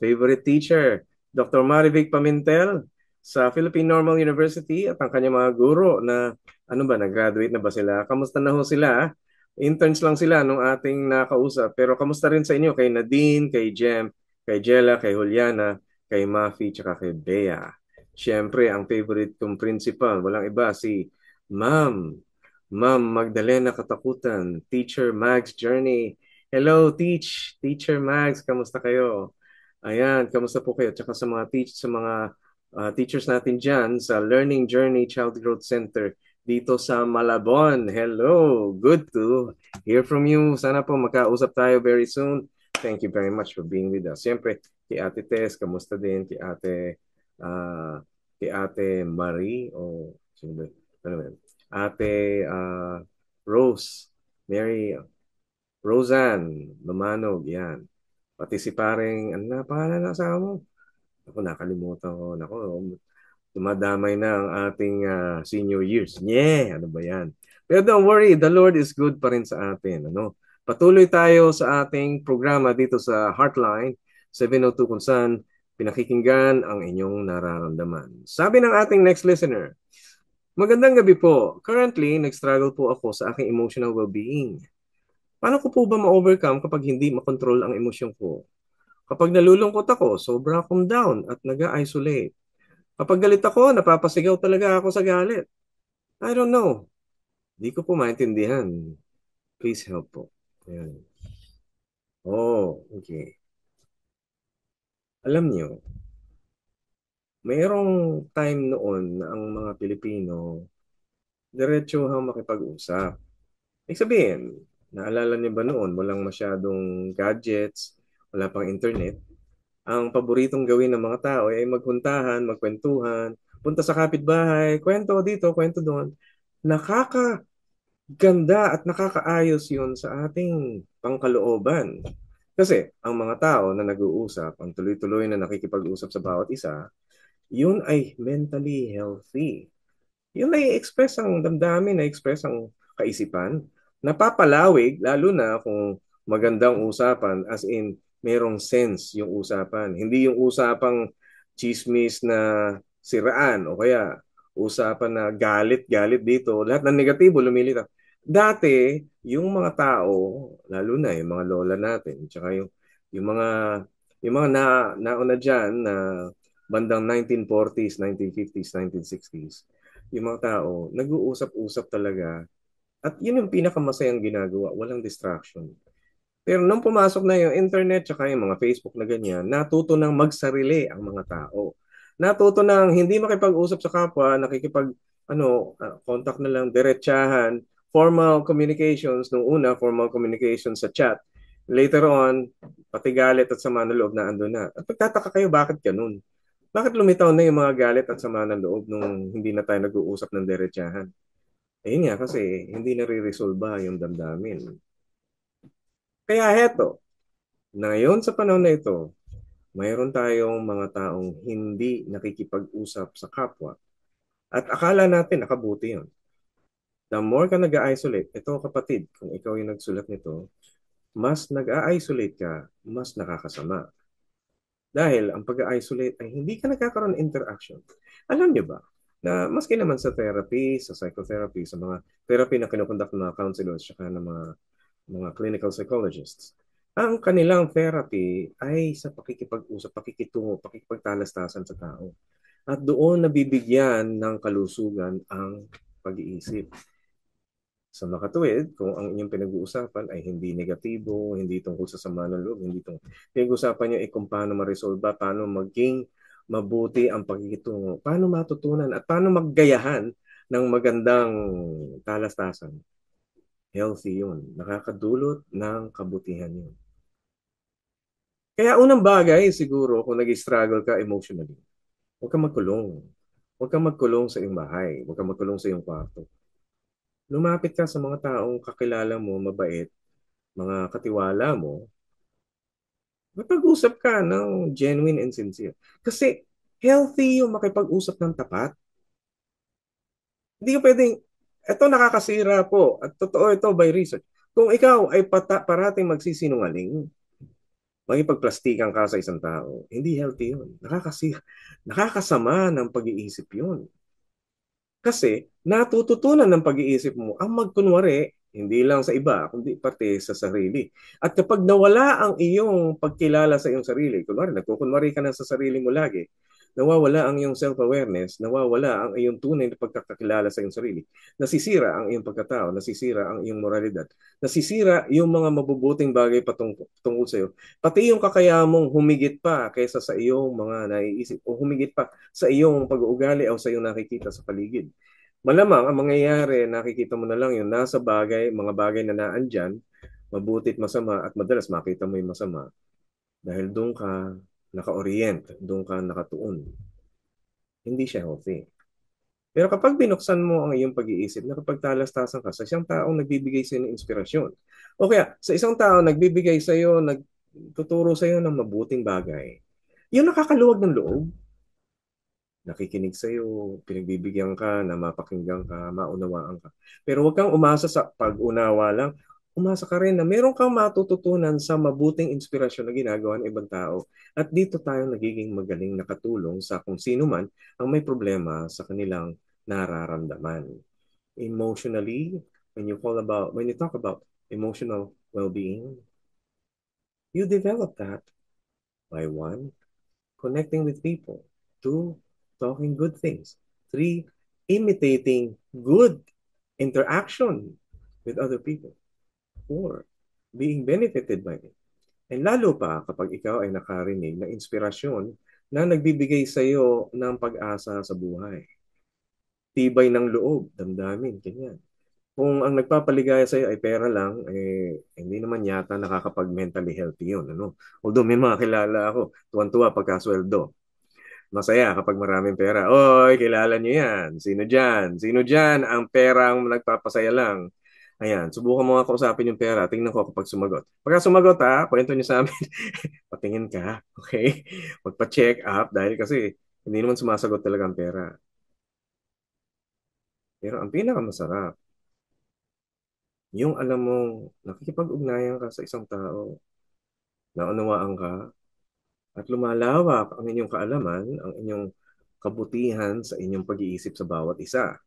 Speaker 3: favorite teacher, Dr. Marivic Pamintel sa Philippine Normal University at ang kanyang mga guro na nag-graduate na ba sila? Kamusta na ho sila? Interns lang sila nung ating nakausap. Pero kamusta rin sa inyo? Kay Nadine, kay Jem, kay Jella, kay Juliana, kay Mafi, tsaka kay Bea. Siyempre, ang favorite kong principal, walang iba, si Ma'am Magdalena Katakutan, Teacher Mags Journey. Hello, Teacher Mags, kamusta kayo? Ayan, kamusta po kayo? Tsaka sa mga teachers natin dyan sa Learning Journey Child Growth Center dito sa Malabon. Hello, good to hear from you. Sana po magkausap tayo very soon. Thank you very much for being with us. Siyempre, kay Ate Tess, kamusta din? Kay Ate Marie, o sino ba? Ano ba? Ate Rose, Mary, Roseanne, Lumanog, yan. Pati si paring, ano na pangalan ng asawa mo? Ako, nakalimutan ko. Nako, dumadamay na ang ating senior years. Yeah, ano ba yan? Pero don't worry, the Lord is good pa rin sa atin. Ano? Patuloy tayo sa ating programa dito sa Heartline 702 kung saan pinakikinggan ang inyong nararamdaman. Sabi ng ating next listener, magandang gabi po. Currently, nag-struggle po ako sa aking emotional well-being. Paano ko po ba ma-overcome kapag hindi makontrol ang emosyon ko? Kapag nalulungkot ako, sobra akong down at nag-isolate. Kapag galit ako, napapasigaw talaga ako sa galit. I don't know. Di ko po maintindihan. Please help po. Ayan. Oh, okay. Alam nyo, mayroong time noon na ang mga Pilipino diretsuhang makipag-usap. Ibig sabihin, naalala niyo ba noon, walang masyadong gadgets, wala pang internet. Ang paboritong gawin ng mga tao ay maghuntahan, magkwentuhan, punta sa kapitbahay, kwento dito, kwento doon. Nakakaganda at nakakaayos yun sa ating pangkalooban. Kasi ang mga tao na nag-uusap, ang tuloy-tuloy na nakikipag-usap sa bawat isa, yun ay mentally healthy. Yun na-express ang damdamin, na-express ang kaisipan, napapalawig, lalo na kung magandang usapan, as in, merong sense yung usapan. Hindi yung usapang chismis na siraan o kaya usapan na galit-galit dito. Lahat ng negatibo lumilitaw. Dati, yung mga tao, lalo na yung mga lola natin, tsaka yung mga nauna dyan na bandang 1940s, 1950s, 1960s, yung mga tao, nag-uusap-usap talaga. At yun yung pinakamasayang ginagawa, walang distraction. Pero nung pumasok na yung internet tsaka yung mga Facebook na ganyan, natuto nang magsarili ang mga tao. Natuto nang hindi makipag-usap sa kapwa, nakikipag contact na lang, diretsahan, formal communications, nung una, formal communications sa chat. Later on, pati galit at sama ng loob na ando na. At pagtataka kayo, bakit ganun? Bakit lumitaw na yung mga galit at sama ng loob nung hindi na tayo nag-uusap ng diretsahan? Ayun nga, kasi hindi nare-resolba yung damdamin. Kaya heto, ngayon sa panahon na ito, mayroon tayong mga taong hindi nakikipag-usap sa kapwa at akala natin nakabuti yun. The more ka nag-isolate, ito kapatid, kung ikaw yung nagsulat nito, mas nag-isolate ka, mas nakakasama. Dahil ang pag-isolate ay hindi ka nagkakaroon ng interaction. Alam niyo ba, na maski naman sa therapy, sa psychotherapy, sa mga therapy na kinukonduct ng mga counselors, saka ng mga clinical psychologists, ang kanilang therapy ay sa pakikipag-usap, pakikitungo, pakikipagtalastasan sa tao. At doon nabibigyan ng kalusugan ang pag-iisip. Sa makatuwid, kung ang inyong pinag-uusapan ay hindi negatibo, hindi tungkol sa sama ng loob, hindi tungkol. Pinag-uusapan niyo kung paano ma-resolve, paano maging mabuti ang pagkikitungo, paano matutunan, at paano maggayahan ng magandang talastasan. Healthy yun. Nakakadulot ng kabutihan yun. Kaya unang bagay siguro kung nag-struggle ka emotionally, huwag kang magkulong. Huwag kang magkulong sa iyong bahay. Huwag kang magkulong sa iyong kwarto. Lumapit ka sa mga taong kakilala mo, mabait, mga katiwala mo, magpag-usap ka ng genuine and sincere. Kasi healthy yung makipag-usap ng tapat. Hindi ka pwedeng, eto nakakasira po, at totoo ito by research. Kung ikaw ay parating magsisinungaling, makipagplastikan ka sa isang tao, hindi healthy yun. Nakakasama ng pag-iisip yun. Kasi natututunan ng pag-iisip mo ang magkunwari, hindi lang sa iba, kundi pati sa sarili. At kapag nawala ang iyong pagkilala sa iyong sarili, kunwari, nagkukunwari ka na sa sarili mo lagi, nawawala ang iyong self-awareness, nawawala ang iyong tunay na pagkakakilala sa iyong sarili, nasisira ang iyong pagkatao, nasisira ang iyong moralidad, nasisira yung mga mabubuting bagay tungkol sa iyo, pati yung kakayahan mong humigit pa kaysa sa iyong mga naiisip o humigit pa sa iyong pag-uugali o sa iyong nakikita sa paligid. Malamang ang mangyayari, nakikita mo na lang yung nasa bagay, mga bagay na naandyan, mabutit masama at madalas makita mo yung masama dahil doon ka naka-orient, doon ka nakatuon. Hindi siya healthy. Pero kapag binuksan mo ang iyong pag-iisip, nakapagtalastasan ka sa isang taong nagbibigay sa iyo ng inspirasyon, o kaya sa isang tao nagbibigay sa iyo, tuturo sa'yo ng mabuting bagay, yung nakakaluwag ng loob, nakikinig sa'yo, pinagbibigyan ka na mapakinggan ka, maunawaan ka. Pero huwag kang umasa sa pag-unawa lang. Umasa ka rin na meron kang matututunan sa mabuting inspirasyon na ginagawa ng ibang tao. At dito tayo nagiging magaling nakatulong sa kung sino man ang may problema sa kanilang nararamdaman. Emotionally, when you talk about emotional well-being, you develop that by one, connecting with people. Two, talking good things. Three, imitating good interaction with other people. Four, being benefited by it. And lalo pa kapag ikaw ay nakarinig ng inspirasyon na nagbibigay sa iyo ng pag-asa sa buhay. Tibay ng loob, damdamin, ganyan. Kung ang nagpapaligaya sa'yo ay pera lang, hindi naman yata nakakapag-mentally healthy yun. Ano? Although may mga kilala ako, tuwan-tuwa pagkasweldo. Masaya kapag maraming pera. Oy, kilala niyo yan. Sino dyan? Sino dyan ang perang nagpapasaya lang? Ayan, subukan mo nga kausapin yung pera. Tingnan ko kapag sumagot. Pagka sumagot ha, kwento niyo sa amin. Patingin ka, okay? Magpa-check up dahil kasi hindi naman sumasagot talaga ang pera. Pero ang pinakamasarap, yung alam mong nakikipag-ugnayan ka sa isang tao, naunawaan ka, at lumalawak ang inyong kaalaman, ang inyong kabutihan sa inyong pag-iisip sa bawat isa.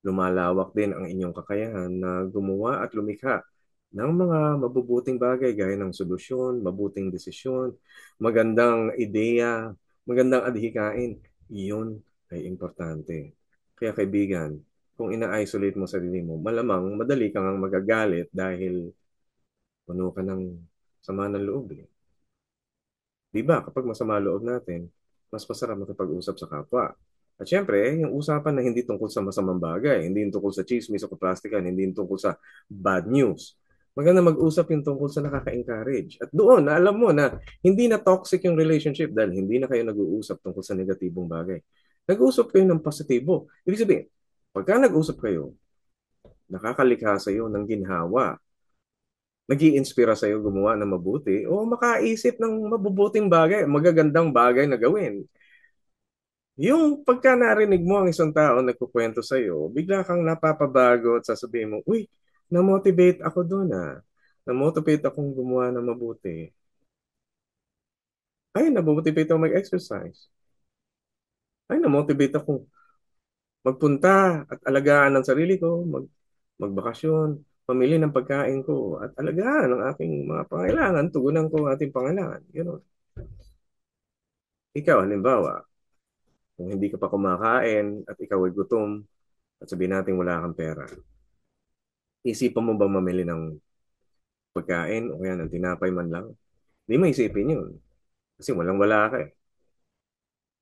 Speaker 3: Lumalawak din ang inyong kakayahan na gumawa at lumikha ng mga mabubuting bagay gaya ng solusyon, mabuting desisyon, magandang ideya, magandang adhikain. Iyon ay importante. Kaya kaibigan, kung ina-isolate mo sarili mo, malamang madali kang magagalit dahil puno ka ng sama ng loob. Di ba? Kapag masama loob natin, mas masarap makipag-usap sa kapwa. At syempre, yung usapan na hindi tungkol sa masamang bagay, hindi yung tungkol sa chismis o kaplastikan, hindi yung tungkol sa bad news. Maganda mag-usap yung tungkol sa nakaka-encourage. At doon, na alam mo na hindi na toxic yung relationship dahil hindi na kayo nag-uusap tungkol sa negatibong bagay. Nag-uusap kayo ng positibo. Ibig sabihin, pagka nag-usap kayo, nakakalikha sa iyo ng ginhawa, nag-iinspira sa'yo gumawa ng mabuti o makaisip ng mabubuting bagay, magagandang bagay na gawin. Yung pagka narinig mo ang isang tao nagkukwento sa'yo, bigla kang napapabago at sasabihin mo, uy, na-motivate ako doon ah. Na-motivate akong gumawa ng mabuti. Ay, na-motivate ako mag-exercise. Ay, na-motivate akong magpunta at alagaan ng sarili ko, magbakasyon, pamili ng pagkain ko, at alagaan ang aking mga pangailangan, tugunan ko ang ating pangailangan. Gano'n. Ikaw, halimbawa, kung hindi ka pa kumakain at ikaw ay gutom at sabihin natin wala kang pera, isipan mo bang mamili ng pagkain o kaya ng tinapay man lang? Hindi mo isipin yun. Kasi walang-wala ka eh.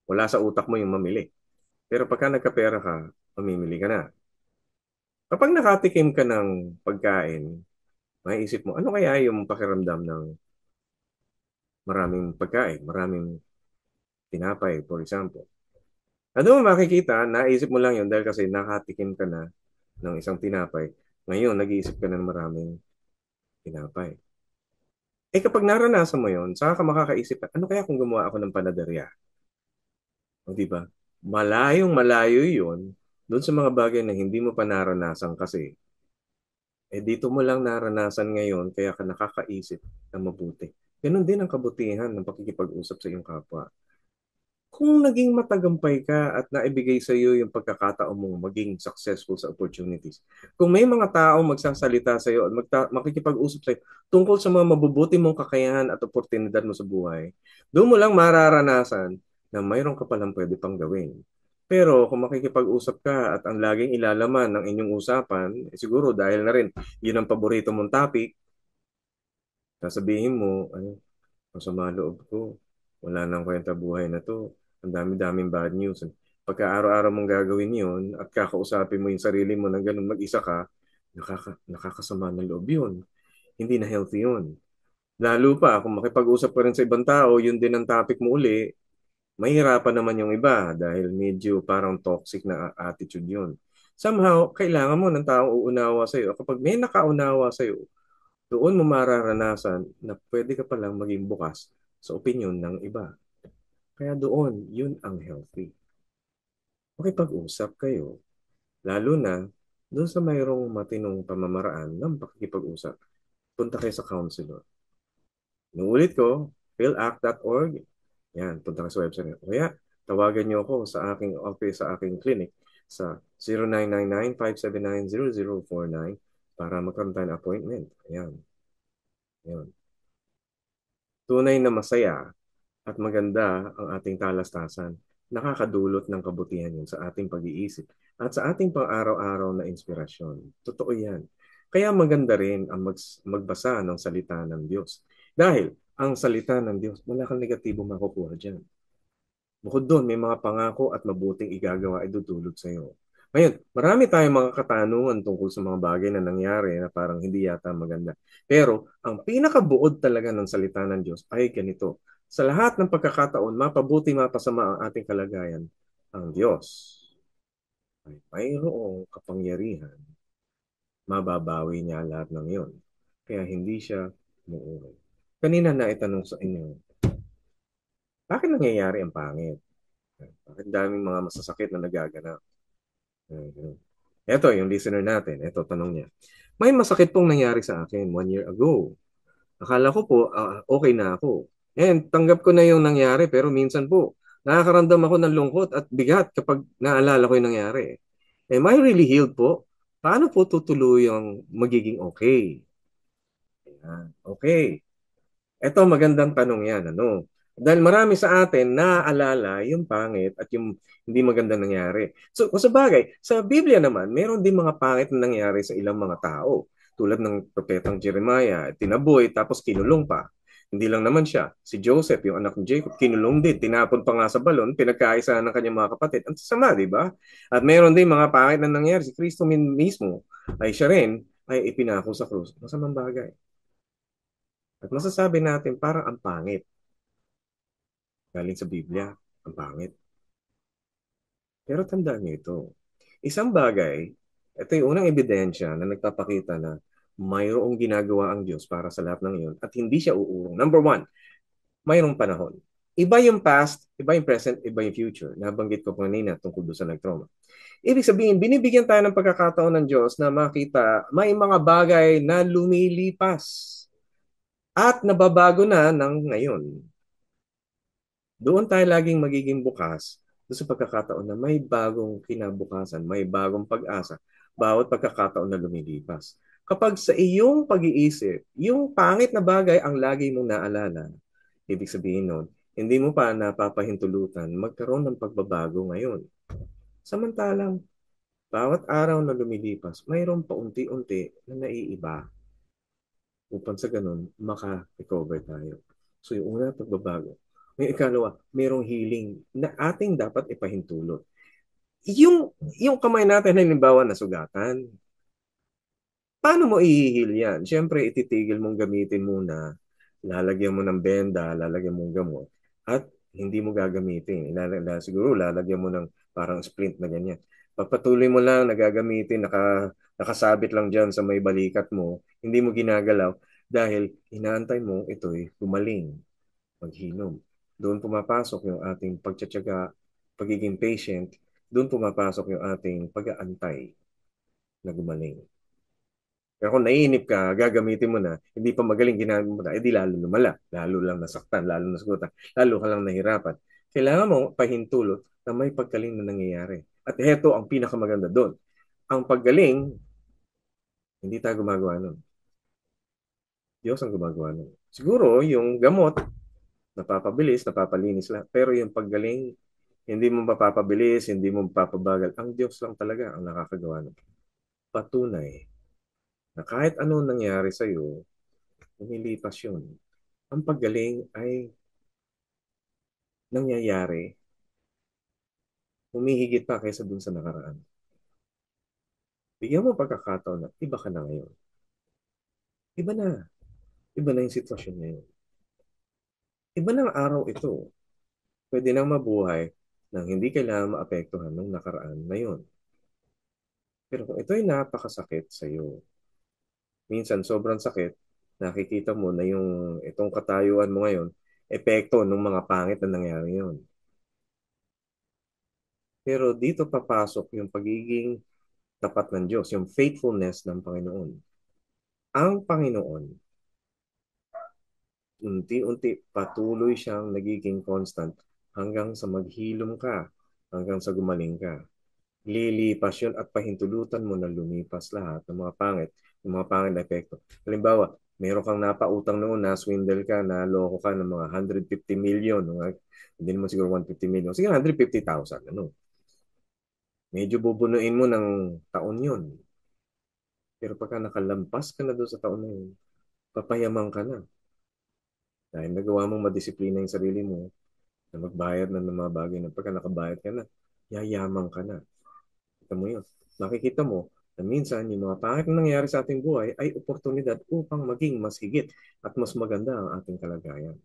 Speaker 3: Wala sa utak mo yung mamili. Pero pagka nagkapera ka, mamimili ka na. Kapag nakatikim ka ng pagkain, maiisip mo, ano kaya yung pakiramdam ng maraming pagkain, maraming tinapay, for example. Ano mo makikita, naisip mo lang yun dahil kasi nakatikim ka na ng isang tinapay. Ngayon, nag-iisip ka na ng maraming tinapay. Kapag naranasan mo yun, saka ka makakaisip, ano kaya kung gumawa ako ng panaderya? O di ba? Malayong malayo yun doon sa mga bagay na hindi mo pa naranasan kasi. Dito mo lang naranasan ngayon, kaya ka nakakaisip ng mabuti. Ganon din ang kabutihan ng pakikipag-usap sa iyong kapwa. Kung naging matagumpay ka at naibigay sa iyo yung pagkakataon mong maging successful sa opportunities. Kung may mga tao magsasalita sa iyo at makikipag-usap sa iyo tungkol sa mga mabubuti mong kakayahan at oportunidad mo sa buhay, doon mo lang mararanasan na mayroon ka palang pwede pang gawin. Pero kung makikipag-usap ka at ang laging ilalaman ng inyong usapan, siguro dahil na rin yun ang paborito mong topic, sasabihin mo, ano, masama loob ko. Wala nang kwenta buhay na to. Ang dami-daming bad news. Pagka araw-araw mong gagawin yun at kakausapin mo yung sarili mo ng ganun mag-isa ka, nakakasama ng loob yun. Hindi na healthy yun. Lalo pa, kung makipag-usap ka rin sa ibang tao, yun din ang topic mo uli, mahirapan naman yung iba dahil medyo parang toxic na attitude yun. Somehow, kailangan mo ng taong uunawa sa'yo. Kapag may nakaunawa sa'yo, doon mo mararanasan na pwede ka palang maging bukas sa opinyon ng iba. Kaya doon, yun ang healthy. Makipag-usap kayo, lalo na doon sa mayroong matinong pamamaraan ng pakikipag-usap. Punta kayo sa counselor. Nuulit ko, philact.org. Yan, punta ka sa website. O kaya, tawagan niyo ako sa aking office, sa aking clinic sa 0999-579-0049 para magkaroon tayo ng appointment. Ayan. Ayan. Tunay na masaya at maganda ang ating talastasan. Nakakadulot ng kabutihan yun sa ating pag-iisip at sa ating pang-araw-araw na inspirasyon. Totoo yan. Kaya maganda rin ang magbasa ng salita ng Diyos. Dahil ang salita ng Diyos, wala kang negatibo makukuha dyan. Bukod doon, may mga pangako at mabuting igagawa ay dudulot sa iyo. Ngayon, marami tayong mga katanungan tungkol sa mga bagay na nangyari na parang hindi yata maganda. Pero, ang pinakabuod talaga ng salita ng Diyos ay ganito. Sa lahat ng pagkakataon, mapabuti, mapasama ang ating kalagayan, ang Diyos ay mayroong kapangyarihan. Mababawi niya lahat ng iyon. Kaya hindi siya umuurong. Kanina na itanong sa inyo, bakit nangyayari ang pangit? Bakit daming mga masasakit na nagaganap? Ito, yung listener natin. Ito, tanong niya. May masakit pong nangyari sa akin 1 year ago. Akala ko po, okay na ako. And tanggap ko na yung nangyari, pero minsan po, nakakaramdam ako ng lungkot at bigat kapag naalala ko yung nangyari. Am I really healed po? Paano po tutuluyang magiging okay? Ayan. Okay. Ito magandang tanong yan, ano? Dahil marami sa atin naaalala yung pangit at yung hindi magandang nangyari. So, kung sa bagay, sa Biblia naman, meron din mga pangit na nangyari sa ilang mga tao. Tulad ng propetang Jeremiah, tinaboy tapos kinulong pa. Hindi lang naman siya. Si Joseph, yung anak ni Jacob, kinulong din. Tinapon pa nga sa balon, pinagkaisa ng kanyang mga kapatid. Ang sasama, di ba? At meron din mga pangit na nangyari. Si Kristo mismo, ay siya rin, ay ipinako sa krus. Masamang bagay. At masasabi natin parang ang pangit. Galing sa Biblia, ang pangit. Pero tandaan niyo ito. Isang bagay, ito yung unang ebidensya na nagpapakita na mayroong ginagawa ang Diyos para sa lahat ng iyon at hindi siya uurong. Number one, mayroong panahon. Iba yung past, iba yung present, iba yung future. Nabanggit ko kanina tungkol doon sa nag-trauma. Ibig sabihin, binibigyan tayo ng pagkakataon ng Diyos na makita may mga bagay na lumilipas at nababago na ng ngayon. Doon tayo laging magiging bukas doon sa pagkakataon na may bagong kinabukasan, may bagong pag-asa, bawat pagkakataon na lumilipas. Kapag sa iyong pag-iisip, yung pangit na bagay ang lagi mong naalala, ibig sabihin nun, hindi mo pa napapahintulutan magkaroon ng pagbabago ngayon. Samantalang, bawat araw na lumilipas, mayroon paunti-unti na naiiba upang sa ganun, maka-recover tayo. So yung una, pagbabago. Yung ikalawa, mayroong healing na ating dapat ipahintulot. Yung kamay natin, halimbawa, na sugatan, paano mo i-heal yan? Siyempre, ititigil mong gamitin muna. Lalagyan mo ng benda, lalagyan mong gamot, at hindi mo gagamitin. Siguro, lalagyan mo ng parang splint na ganyan. Pagpatuloy mo lang, nagagamitin, nakasabit lang dyan sa may balikat mo, hindi mo ginagalaw, dahil inaantay mo ito'y gumaling, maghinom. Doon pumapasok yung ating pagtsatsaga, pagiging patient, doon pumapasok yung ating pag-aantay na gumaling. Pero kung naiinip ka, gagamitin mo na, hindi pa magaling ginamit mo na, edi lalo lumala, lalo lang nasaktan, lalo nasugutan, lalo ka lang nahirapan. Kailangan mo pahintulot na may paggaling na nangyayari. At heto ang pinakamaganda doon. Ang paggaling, hindi tayo gumagawa nun. Diyos ang gumagawa nun. Siguro, yung gamot, napapabilis, napapalinis lang. Pero yung paggaling, hindi mo mapapabilis, hindi mo mapapabagal. Ang Diyos lang talaga ang nakakagawa nun. Patunay na kahit ano nangyari sa iyo, lumilipas yun. Ang paggaling ay nangyayari, humihigit pa kaysa dun sa nakaraan. Bigyan mo pagkakataon na iba ka na ngayon. Iba na. Iba na yung sitwasyon ngayon. Iba na ang araw ito. Pwede nang mabuhay nang hindi kailangan maapektuhan ng nakaraan na yun. Pero kung ito'y napakasakit sa iyo, minsan sobrang sakit, nakikita mo na itong katayuan mo ngayon, epekto ng mga pangit na nangyari yun. Pero dito papasok yung pagiging tapat ng Diyos, yung faithfulness ng Panginoon. Ang Panginoon, unti-unti patuloy siyang nagiging constant hanggang sa maghilom ka, hanggang sa gumaling ka. Lilipas yun at pahintulutan mo na lumipas lahat ng mga pangit na epekto. Halimbawa, meron kang napautang noon, na swindle ka, na loko ka ng mga 150 million, hindi naman siguro 150 million, siguro 150,000, ano. Medyo bubunuin mo ng taon yun. Pero pagka nakalampas ka na doon sa taon na yun, papayamang ka na. Dahil nagawa mong madisiplina yung sarili mo na magbayad na ng mga bagay na pagka nakabayad ka na, yayamang ka na. Kita mo yun. Makikita mo na minsan yung mga pangit na nangyayari sa ating buhay ay oportunidad upang maging mas higit at mas maganda ang ating kalagayan.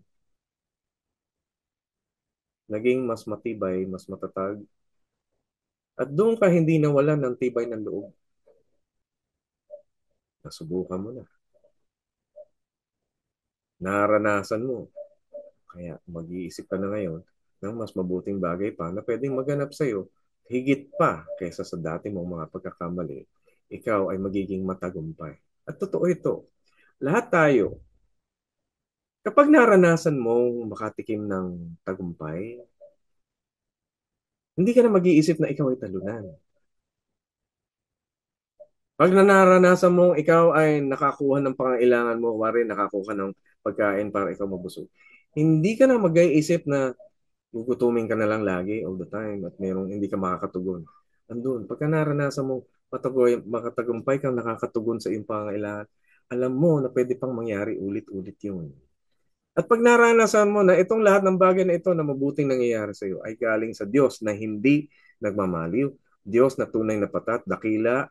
Speaker 3: Naging mas matibay, mas matatag, at doon ka hindi nawalan ng tibay ng loob. Nasubukan mo na. Naranasan mo. Kaya mag-iisip ka na ngayon ng mas mabuting bagay pa na pwedeng maganap sa'yo higit pa kaysa sa dati mong mga pagkakamali. Ikaw ay magiging matagumpay. At totoo ito. Lahat tayo, kapag naranasan mong makatikim ng tagumpay, hindi ka na mag-iisip na ikaw ay talunan. Pag naranasan mong ikaw ay nakakuha ng pangailangan mo, wari nakakuha ng pagkain para ikaw mabusog, hindi ka na mag-iisip na gugutumin ka na lang lagi all the time at merong hindi ka makakatugon. Andun, pagka naranasan mo makatagumpay kang nakakatugon sa iyong pangailangan, alam mo na pwede pang mangyari ulit-ulit yun. At pag naranasan mo na itong lahat ng bagay na ito na mabuting nangyayari sa iyo ay galing sa Diyos na hindi nagmamaliw, Diyos na tunay na patat, dakila,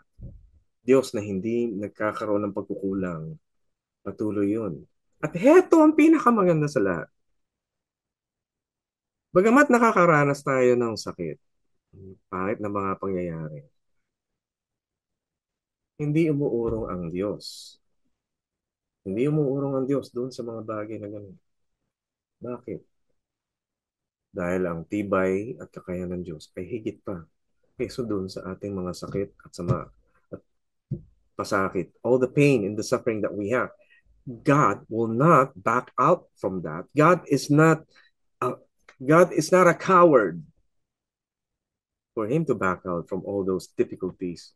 Speaker 3: Diyos na hindi nagkakaroon ng pagkukulang. Patuloy yun. At heto ang pinakamaganda sa lahat. Bagamat nakakaranas tayo ng sakit, pangit na mga pangyayari, hindi umuurong ang Diyos. Hindi umuurong ang Diyos doon sa mga bagay na ganun. Bakit? Dahil ang tibay at kakayahan ng Diyos ay higit pa kaysa doon sa ating mga sakit at sama at pasakit. All the pain and the suffering that we have, God will not back out from that. A, God is not a coward for Him to back out from all those difficulties.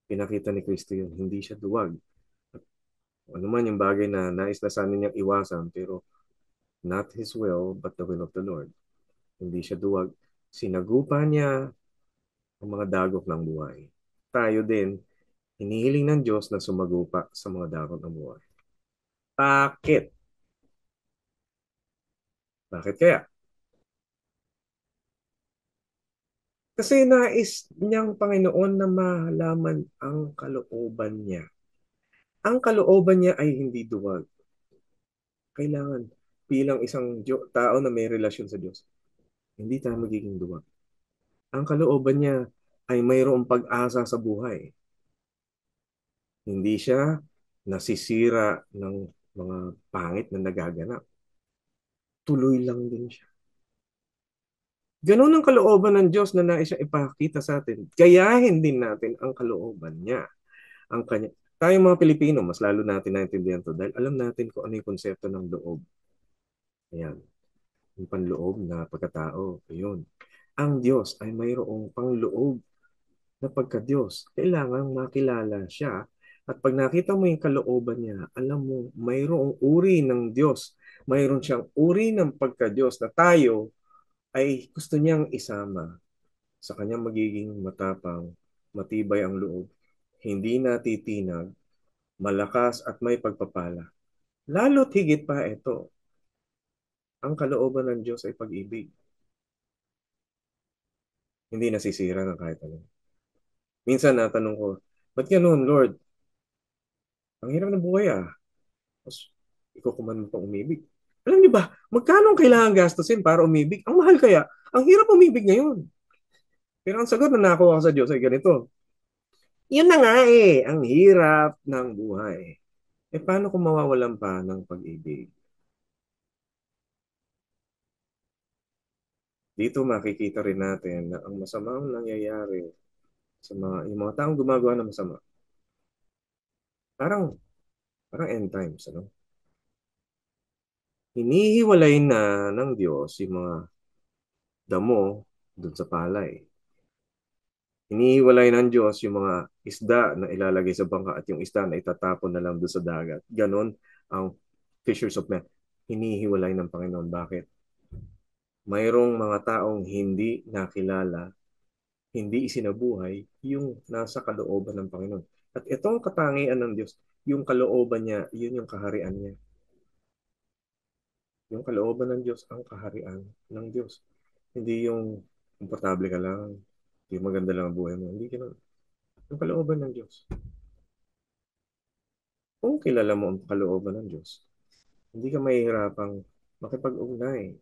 Speaker 3: Pinakita ni Kristo yun, hindi siya duwag. Ano man yung bagay na nais na sana niyang iwasan, pero not His will, but the will of the Lord. Hindi siya duwag. Sinagupa niya ang mga dagok ng buhay. Tayo din, hinihiling ng Diyos na sumagupa sa mga dagok ng buhay. Bakit? Bakit kaya? Kasi nais niyang Panginoon na malaman ang kalooban niya. Ang kalooban niya ay hindi duwag. Kailangan bilang isang tao na may relasyon sa Diyos, hindi tayo magiging duwag. Ang kalooban niya ay mayroong pag-asa sa buhay. Hindi siya nasisira ng mga pangit na nagaganap. Tuloy lang din siya. Ganun ang kalooban ng Diyos na nais siyang ipakita sa atin. Gayahin din natin ang kalooban niya. Ang kanya. Tayong mga Pilipino, mas lalo natin naintindihan ito dahil alam natin kung ano yung konsepto ng loob. Ayan. Yung panloob na pagkatao. Ayun. Ang Diyos ay mayroong panloob na pagka-Diyos. Kailangan makilala siya. At pag nakita mo yung kalooban niya, alam mo, mayroong uri ng Diyos. Mayroon siyang uri ng pagka-Diyos na tayo ay gusto niyang isama sa kanyang magiging matapang, matibay ang loob, hindi natitinag, malakas at may pagpapala. Lalo't higit pa ito, ang kalooban ng Diyos ay pag-ibig. Hindi nasisira ng kahit ano. Minsan natanong ko, ba't ganun, Lord? Ang hirap ng buhay Tapos, ikaw kuman mo pang umibig. Alam niyo ba, magkano ang kailangan gastusin para umibig? Ang mahal kaya. Ang hirap umibig ngayon. Pero ang sagot na nakuha ko sa Diyos ay ganito. Yun na nga ang hirap ng buhay. Paano kung mawawalan pa ng pag-ibig? Dito makikita rin natin na ang masamang nangyayari sa yung mga taong gumagawa ng masama, parang, parang end times, ano? Hinihiwalay na ng Diyos yung mga damo dun sa palay. Hinihiwalay ng Diyos yung mga isda na ilalagay sa bangka at yung isda na itatapon na lang doon sa dagat. Ganon ang fishers of men. Hinihiwalay ng Panginoon. Bakit? Mayroong mga taong hindi nakilala, hindi isinabuhay yung nasa kalooban ng Panginoon. At itong katangian ng Diyos, yung kalooban niya, yun yung kaharian niya. Yung kalooban ng Diyos, ang kaharian ng Diyos. Hindi yung komportable ka lang, yung maganda lang ang buhay mo. Hindi ganun. Yung kalooban ng Diyos. Kung kilala mo ang kalooban ng Diyos, hindi ka mahihirapang makipag-ugnay.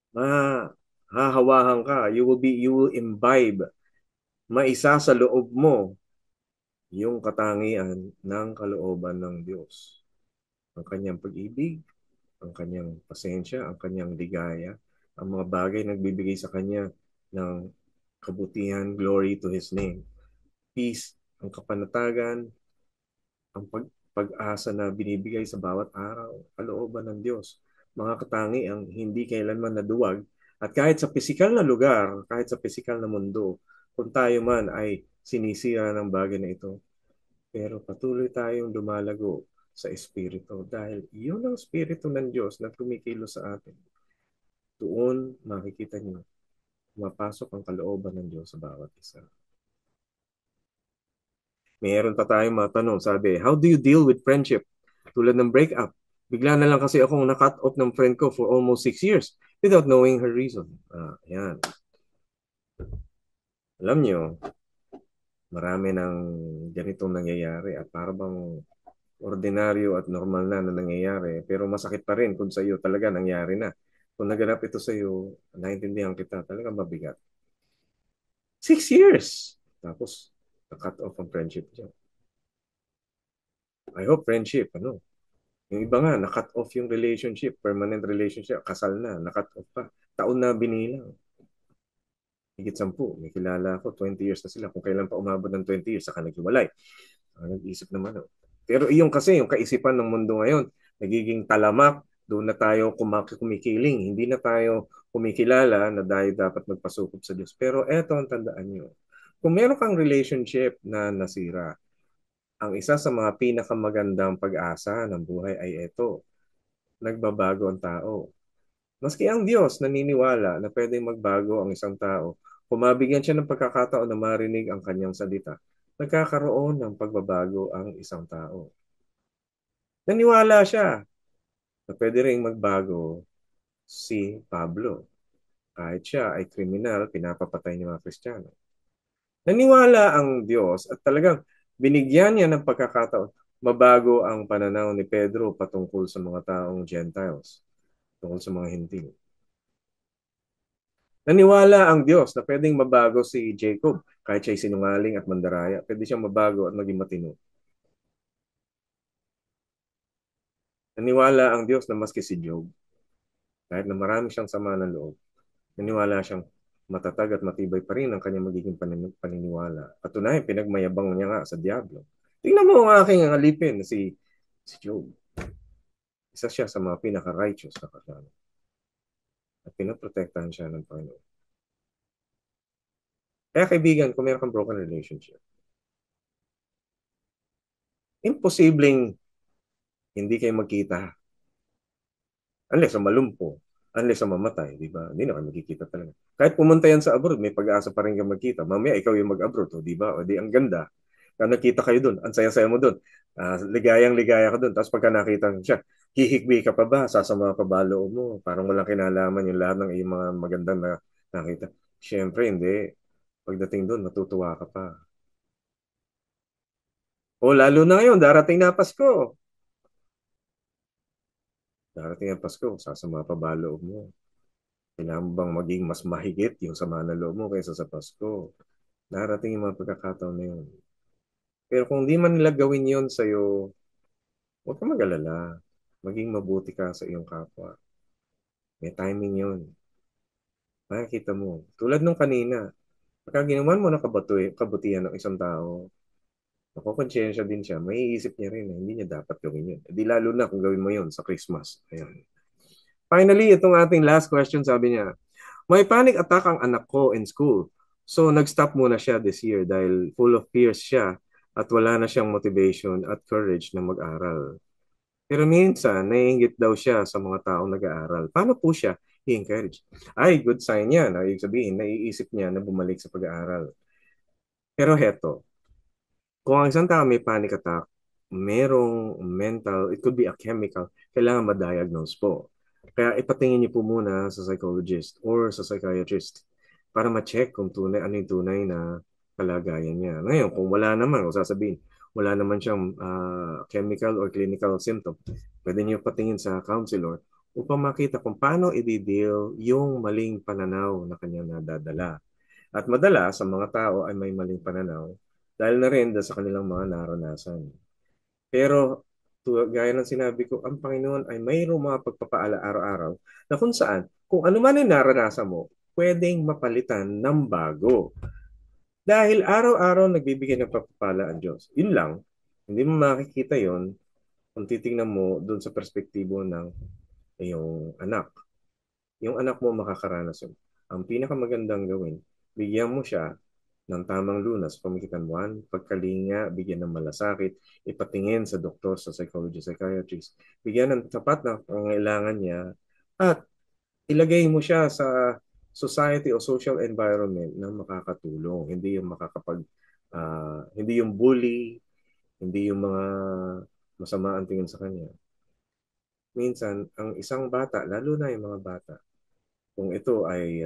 Speaker 3: Mahahawahan ka. You will imbibe. Maisa sa loob mo yung katangian ng kalooban ng Diyos. Ang kanyang pag-ibig, ang kanyang pasensya, ang kanyang ligaya, ang mga bagay na nagbibigay sa kanya ng kabutihan, glory to His name. Peace, ang kapanatagan, ang pag-asa na binibigay sa bawat araw, kalooban ng Diyos. Mga katangi ang hindi kailanman naduwag. At kahit sa pisikal na lugar, kahit sa pisikal na mundo, kung tayo man ay sinisira ng bagay na ito, pero patuloy tayong lumalago sa Espiritu dahil yun ang Espiritu ng Diyos na kumikilos sa atin. Doon makikita niyo, mapasok ang kalooban ng Diyos sa bawat isa. Meron pa tayong mga tanong. Sabi, how do you deal with friendship? Tulad ng breakup. Bigla na lang kasi akong na-cut off ng friend ko for almost 6 years without knowing her reason. Yan. Alam nyo, marami ng ganitong nangyayari at para bang ordinaryo at normal na nangyayari. Pero masakit pa rin kung sa iyo talaga nangyari na. Kung naganap ito sa iyo, naintindihan kita, talaga mabigat. 6 years! Tapos, na-cut off ang friendship niya. I hope friendship, ano, yung iba nga, na-cut off yung relationship, permanent relationship, kasal na, na-cut off pa. Taon na binilang. Higit 10. May kilala ako, 20 years na sila. Kung kailan pa umabot ng 20 years, saka naghiwalay. Nag-isip naman. Pero iyon kasi, yung kaisipan ng mundo ngayon, nagiging talamak, doon na tayo kumikiling. Hindi na tayo kumikilala na dahil dapat magpasukop sa Diyos. Pero eto ang tandaan nyo. Kung meron kang relationship na nasira, ang isa sa mga pinakamagandang pag-asa ng buhay ay ito. Nagbabago ang tao. Maski ang Diyos naniniwala na pwedeng magbago ang isang tao, kung mabigyan siya ng pagkakataon na marinig ang kanyang salita, nagkakaroon ng pagbabago ang isang tao. Naniwala siya na pwede rin magbago si Pablo. Kahit siya ay kriminal, pinapapatay ng mga Kristiyano. Naniwala ang Diyos at talagang binigyan niya ng pagkakataon mabago ang pananaw ni Pedro patungkol sa mga taong Gentiles, tungkol sa mga Hintil. Naniwala ang Diyos na pwedeng mabago si Jacob kahit siya'y sinungaling at mandaraya. Pwede siyang mabago at maging matino. Naniwala ang Diyos na maski si Job, kahit na marami siyang sama ng loob, naniwala siyang matatag at matibay pa rin ang kanyang magiging paniniwala. Patunayan, pinagmayabang niya nga sa Diablo. Tingnan mo ang aking alipin, si Job. Isa siya sa mga pinaka-righteous na kasama. At pinaprotektahan siya ng Panginoon. Kaya kaibigan, kung meron kang broken relationship, imposibleng hindi kayo magkita. Unless sa malumpo, unless sa mamatay, di ba? Hindi na kayo magkikita talaga. Kahit pumunta yan sa abroad, may pag-asa pa rin kayo magkita. Mamaya ikaw yung mag-abroad, di ba? O di ang ganda. Kaya nakita kayo doon, ang saya-saya mo doon. Ligayang-ligaya ka doon. Tapos pagka nakita mo siya, hihikbi ka pa ba? Sasama ka ba loob mo? Parang walang kinalaman yung lahat ng iyong mga magandang na nakita. Siyempre, hindi. Pagdating doon, matutuwa ka pa. O lalo na ngayon, darating na Pasko. Darating ang Pasko, sasama pa ba loob mo? Kailangan mo bang maging mas mahigit yung sama na loob mo kaysa sa Pasko? Darating yung mga pagkakataon na yun. Pero kung di man nila gawin yon sa'yo, huwag ka mag-alala. Maging mabuti ka sa iyong kapwa. May timing yon. Makikita mo. Tulad nung kanina, pagka ginawan mo na kabutihan ng isang tao, makokonsensya din siya, may iisip niya rin na hindi niya dapat gawin yun. Di lalo na kung gawin mo yun sa Christmas. Ayan. Finally, itong ating last question, sabi niya, may panic attack ang anak ko in school. So, nag-stop muna siya this year dahil full of fears siya at wala na siyang motivation at courage na mag-aral. Pero minsan, naiingit daw siya sa mga taong nag-aaral. Paano po siya i-encourage? Ay, good sign yan. Ibig sabihin, naiisip niya na bumalik sa pag-aaral. Pero heto, kung ang isang tao may panic attack, merong mental, it could be a chemical, kailangan ma-diagnose po. Kaya ipatingin niyo po muna sa psychologist or sa psychiatrist para ma-check kung tunay, ano yung tunay na kalagayan niya. Ngayon, kung wala naman, o sasabihin, wala naman siyang chemical or clinical symptom, pwede niyo patingin sa counselor upang makita kung paano i-deal yung maling pananaw na kanyang nadadala. At madalas, sa mga tao ay may maling pananaw dahil na rin sa kanilang mga naranasan. Pero gaya ng sinabi ko, ang Panginoon ay mayroong mga pagpapaala araw-araw na kung saan, kung ano man yung naranasan mo, pwedeng mapalitan ng bago. Dahil araw-araw nagbibigay ng pagpapala ang Diyos. Yun lang, hindi mo makikita yon kung titingnan mo doon sa perspektibo ng iyong anak. Yung anak mo makakaranas yun. Ang pinakamagandang gawin, bigyan mo siya ng tamang lunas, pamagitan buwan, pagkalinga, bigyan ng malasakit, ipatingin sa doktor, sa psychologist, psychiatrist, bigyan ng tapat na pangailangan niya, at ilagay mo siya sa society o social environment na makakatulong. Hindi yung hindi yung bully, hindi yung mga masama ang tingin sa kanya. Minsan, ang isang bata, lalo na yung mga bata, kung ito ay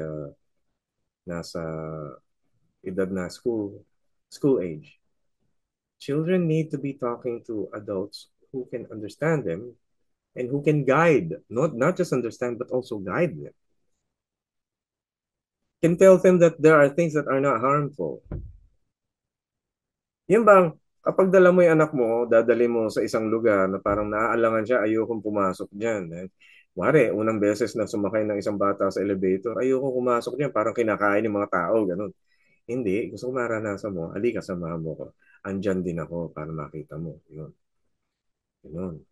Speaker 3: nasa edad na school age, children need to be talking to adults who can understand them and who can guide, not just understand, but also guide them. Can tell them that there are things that are not harmful. Yan bang, kapag dala mo yung anak mo, dadali mo sa isang lugar na parang naaalangan siya, ayokong pumasok dyan. Wari, unang beses na sumakay ng isang bata sa elevator, ayokong pumasok dyan, parang kinakain ng mga tao, ganun. Hindi, gusto ko maranasan mo, halika, samahan mo ko. Andyan din ako para makita mo. Yun. Yun.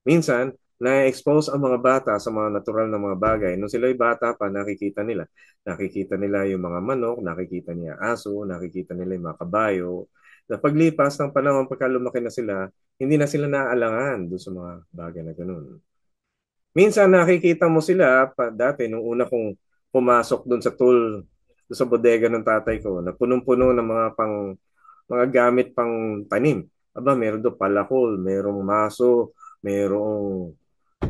Speaker 3: Minsan, na-expose ang mga bata sa mga natural na mga bagay. Nung sila'y bata pa, nakikita nila. Nakikita nila yung mga manok, nakikita niya aso, nakikita nila yung mga kabayo. Na paglipas ng panahon, pagka lumaki na sila, hindi na sila naaalangan doon sa mga bagay na ganun. Minsan nakikita mo sila, dati, nung una kong pumasok doon sa tool, doon sa bodega ng tatay ko, na punong-puno ng mga gamit pang tanim. Aba, meron doon palakol, merong maso, merong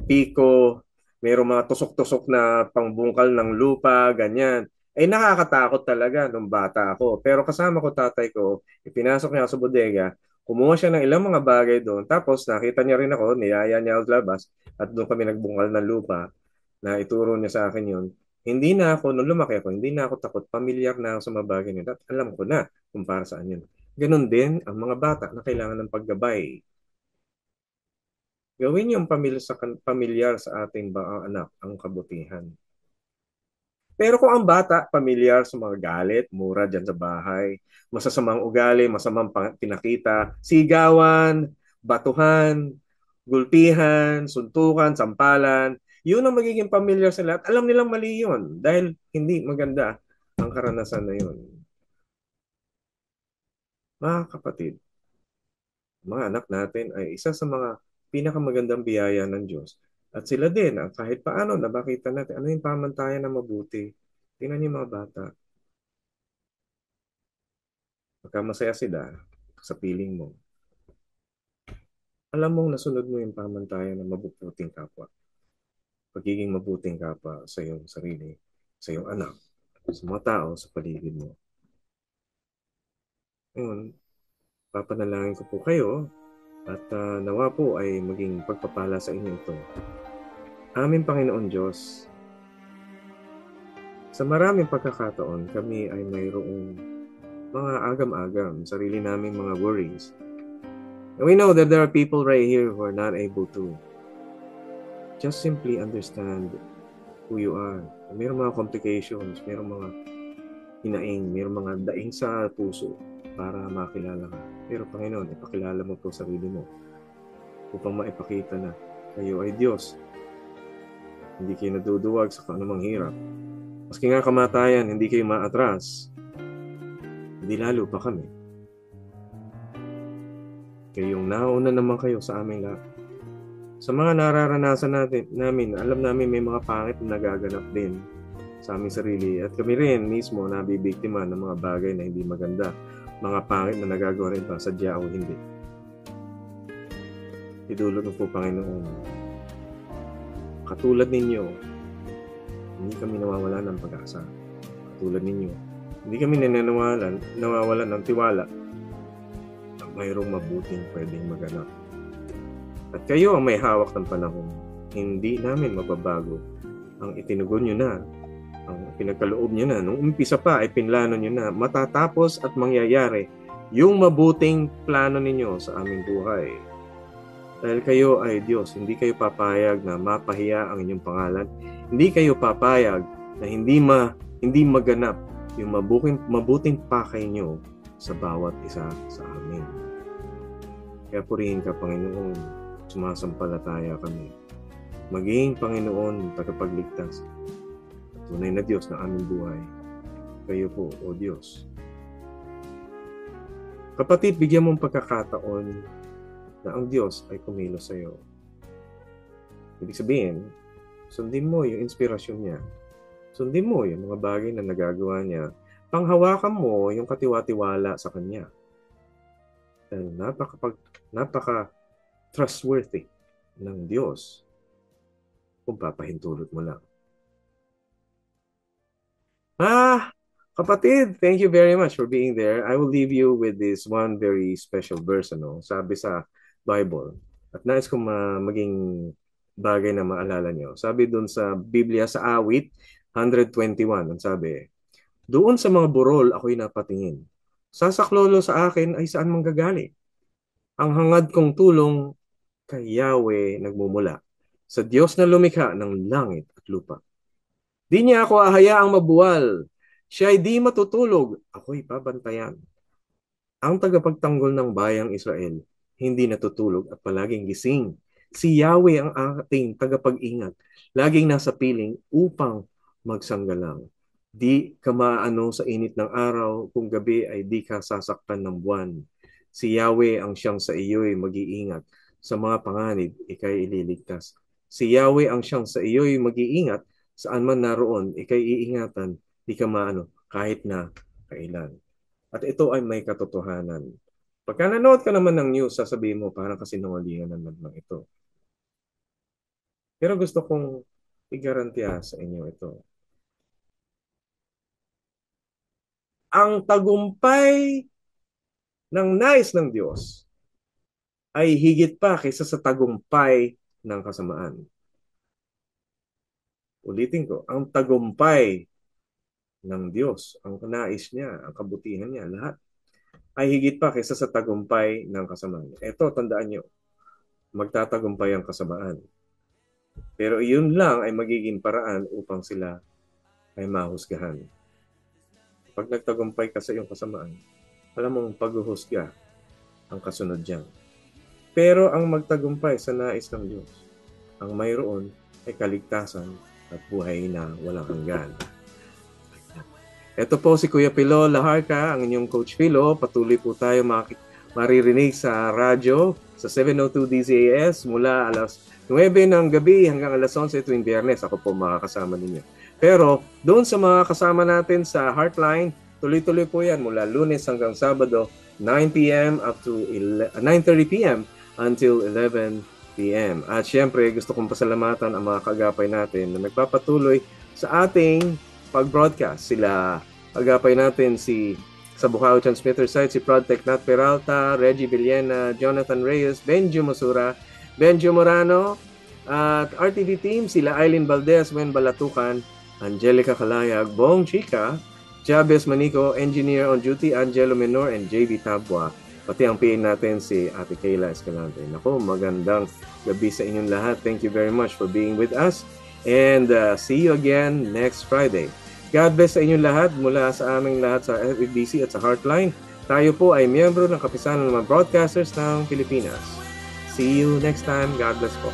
Speaker 3: piko, merong mga tusok-tusok na pangbungkal ng lupa, ganyan. Eh nakakatakot talaga nung bata ako. Pero kasama ko tatay ko, ipinasok niya ako sa bodega, kumuha siya ng ilang mga bagay doon. Tapos nakita niya rin ako, niyaya niya ako labas at doon kami nagbungkal ng lupa na ituro niya sa akin yun. Hindi na ako, nung lumaki ako, hindi na ako takot. Pamilyar na ako sa mga bagay niya. At alam ko na kung para saan yun. Ganon din ang mga bata na kailangan ng paggabay. Gawin yung pamilyar sa ating anak ang kabutihan. Pero kung ang bata, pamilyar sa mga galit, mura dyan sa bahay, masasamang ugali, masamang pinakita, sigawan, batuhan, gulpihan, suntukan, sampalan, yun ang magiging pamilyar sa lahat. Alam nilang mali yun dahil hindi maganda ang karanasan na yun. Mga kapatid, mga anak natin ay isa sa mga pinakamagandang biyaya ng Diyos. At sila din, kahit paano, nabakita natin, ano yung pamantayan na mabuti. Tingnan niyo yung mga bata. Pagka masaya sila sa piling mo, alam mong nasunod mo yung pamantayan ng mabuting kapwa. Pagiging mabuting kapwa sa iyong sarili, sa iyong anak, sa mga tao, sa paligid mo. Ngayon, papanalangin ko po kayo at nawa po ay maging pagpapala sa inyo ito. Aming Panginoon Diyos, sa maraming pagkakataon kami ay mayroong mga agam-agam, sarili naming mga worries. And we know that there are people right here who are not able to just simply understand who you are. Mayroong mga complications, mayroong mga hinaing, mayroong mga daing sa puso para makilala ka. Pero Panginoon, ipakilala mo po sarili mo upang maipakita na kayo ay Diyos. Hindi kayo naduduwag sa anumang hirap. Maski nga kamatayan, hindi kayo maatras. Hindi lalo pa kami. Kayong nauna naman kayo sa aming lahat. Sa mga nararanasan namin, alam namin may mga pangit na nagaganap din sa aming sarili. At kami rin mismo nabibiktima ng mga bagay na hindi maganda. Mga pangit na nagagawa rin pa, sadya o hindi. Idulog mo po, Panginoon. Katulad ninyo, hindi kami nawawala ng pag-asa. Katulad ninyo, hindi kami nawawalan ng tiwala na mayroong mabuting pwedeng maganap. At kayo ang may hawak ng panahon. Hindi namin mababago ang itinugon nyo na, ang pinagkaloob nyo na. Nung umpisa pa ay pinlano nyo na matatapos at mangyayari yung mabuting plano ninyo sa aming buhay. Dahil kayo ay Diyos, hindi kayo papayag na mapahiya ang inyong pangalan. Hindi kayo papayag na hindi maganap yung mabuting pakay nyo sa bawat isa sa amin. Kaya purihin ka, Panginoon. Sumasampalataya kami. Maging Panginoon, tagapagligtas. Tunay na Diyos na aming buhay. Kayo po, O Diyos. Kapatid, bigyan mong pagkakataon na ang Diyos ay kumilos sa iyo. Ibig sabihin, sundin mo yung inspirasyon niya. Sundin mo yung mga bagay na nagagawa niya. Panghawakan mo yung katiwa-tiwala sa Kanya. Dahil napaka trustworthy ng Diyos kung papahintulot mo lang. Kapatid, thank you very much for being there. I will leave you with this one very special verse, sabi sa Bible. At nais kong maging bagay na maalala nyo. Sabi dun sa Biblia, sa Awit 121, ang sabi, doon sa mga burol ako'y napatingin. Sasaklolo sa akin ay saan manggagaling? Ang hangad kong tulong kay Yahweh nagmumula, sa Diyos na lumikha ng langit at lupa. Di niya ako hayaang mabuwal. Siya ay di matutulog. Ako'y babantayan. Ang tagapagtanggol ng bayang Israel, hindi natutulog at palaging gising. Si Yahweh ang ating tagapag-ingat, laging nasa piling upang magsanggalang. Di ka maano sa init ng araw, kung gabi ay di ka sasaktan ng buwan. Si Yahweh ang siyang sa iyo'y mag-iingat. Sa mga panganib, ikay ililigtas. Si Yahweh ang siyang sa iyo'y mag-iingat, saan man naroon, ikay iingatan, di ka maano, kahit na kailan. At ito ay may katotohanan. Pagka nanood ka naman ng news, sasabihin mo, parang kasinungalingan naman ito. Pero gusto kong igarantiya sa inyo ito. Ang tagumpay ng nais ng Diyos ay higit pa kaysa sa tagumpay ng kasamaan. Ulitin ko, ang tagumpay ng Diyos, ang nais niya, ang kabutihan niya, lahat, ay higit pa kaysa sa tagumpay ng kasamaan. Ito, tandaan nyo, magtatagumpay ang kasamaan. Pero iyon lang ay magiging paraan upang sila ay mahusgahan. Pag nagtagumpay ka sa iyong kasamaan, alam mong paghuhusga ang kasunod dyan. Pero ang magtagumpay sa nais ng Diyos, ang mayroon ay kaligtasan at buhay na walang hanggan. Ito po si Kuya Pilo Laharca, ang inyong Coach Pilo. Patuloy po tayo maririnig sa radyo sa 702 DZAS mula alas 9 ng gabi hanggang alas 11 tuwing Biyernes. Ako po makakasama ninyo. Pero doon sa mga kasama natin sa Heartline, tuloy-tuloy po yan mula Lunes hanggang Sabado, 9 p.m. up to 9:30 p.m. until 11 p.m. At syempre, gusto kong pasalamatan ang mga kaagapay natin na nagpapatuloy sa ating pag-broadcast. Sila, agapay natin sa Bukaw Transmitter Site, si Prodtech Nat Peralta, Reggie Villena, Jonathan Reyes, Benjo Masura, Benjo Morano, at RTV team, sila Aileen Valdez, Wen Balatukan, Angelica Kalayag, Bong Chica, Jabez Manico, Engineer on Duty, Angelo Menor, and JB Tabua. Pati ang PA natin si Ate Kayla Escalante. Naku, magandang gabi sa inyong lahat. Thank you very much for being with us. And see you again next Friday. God bless sa inyong lahat mula sa aming lahat sa FEBC at sa Heartline. Tayo po ay miyembro ng Kapisanan ng mga Broadcasters ng Pilipinas. See you next time. God bless po.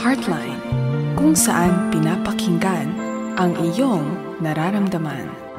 Speaker 2: Heartline, kung saan pinapakinggan ang iyong nararamdaman.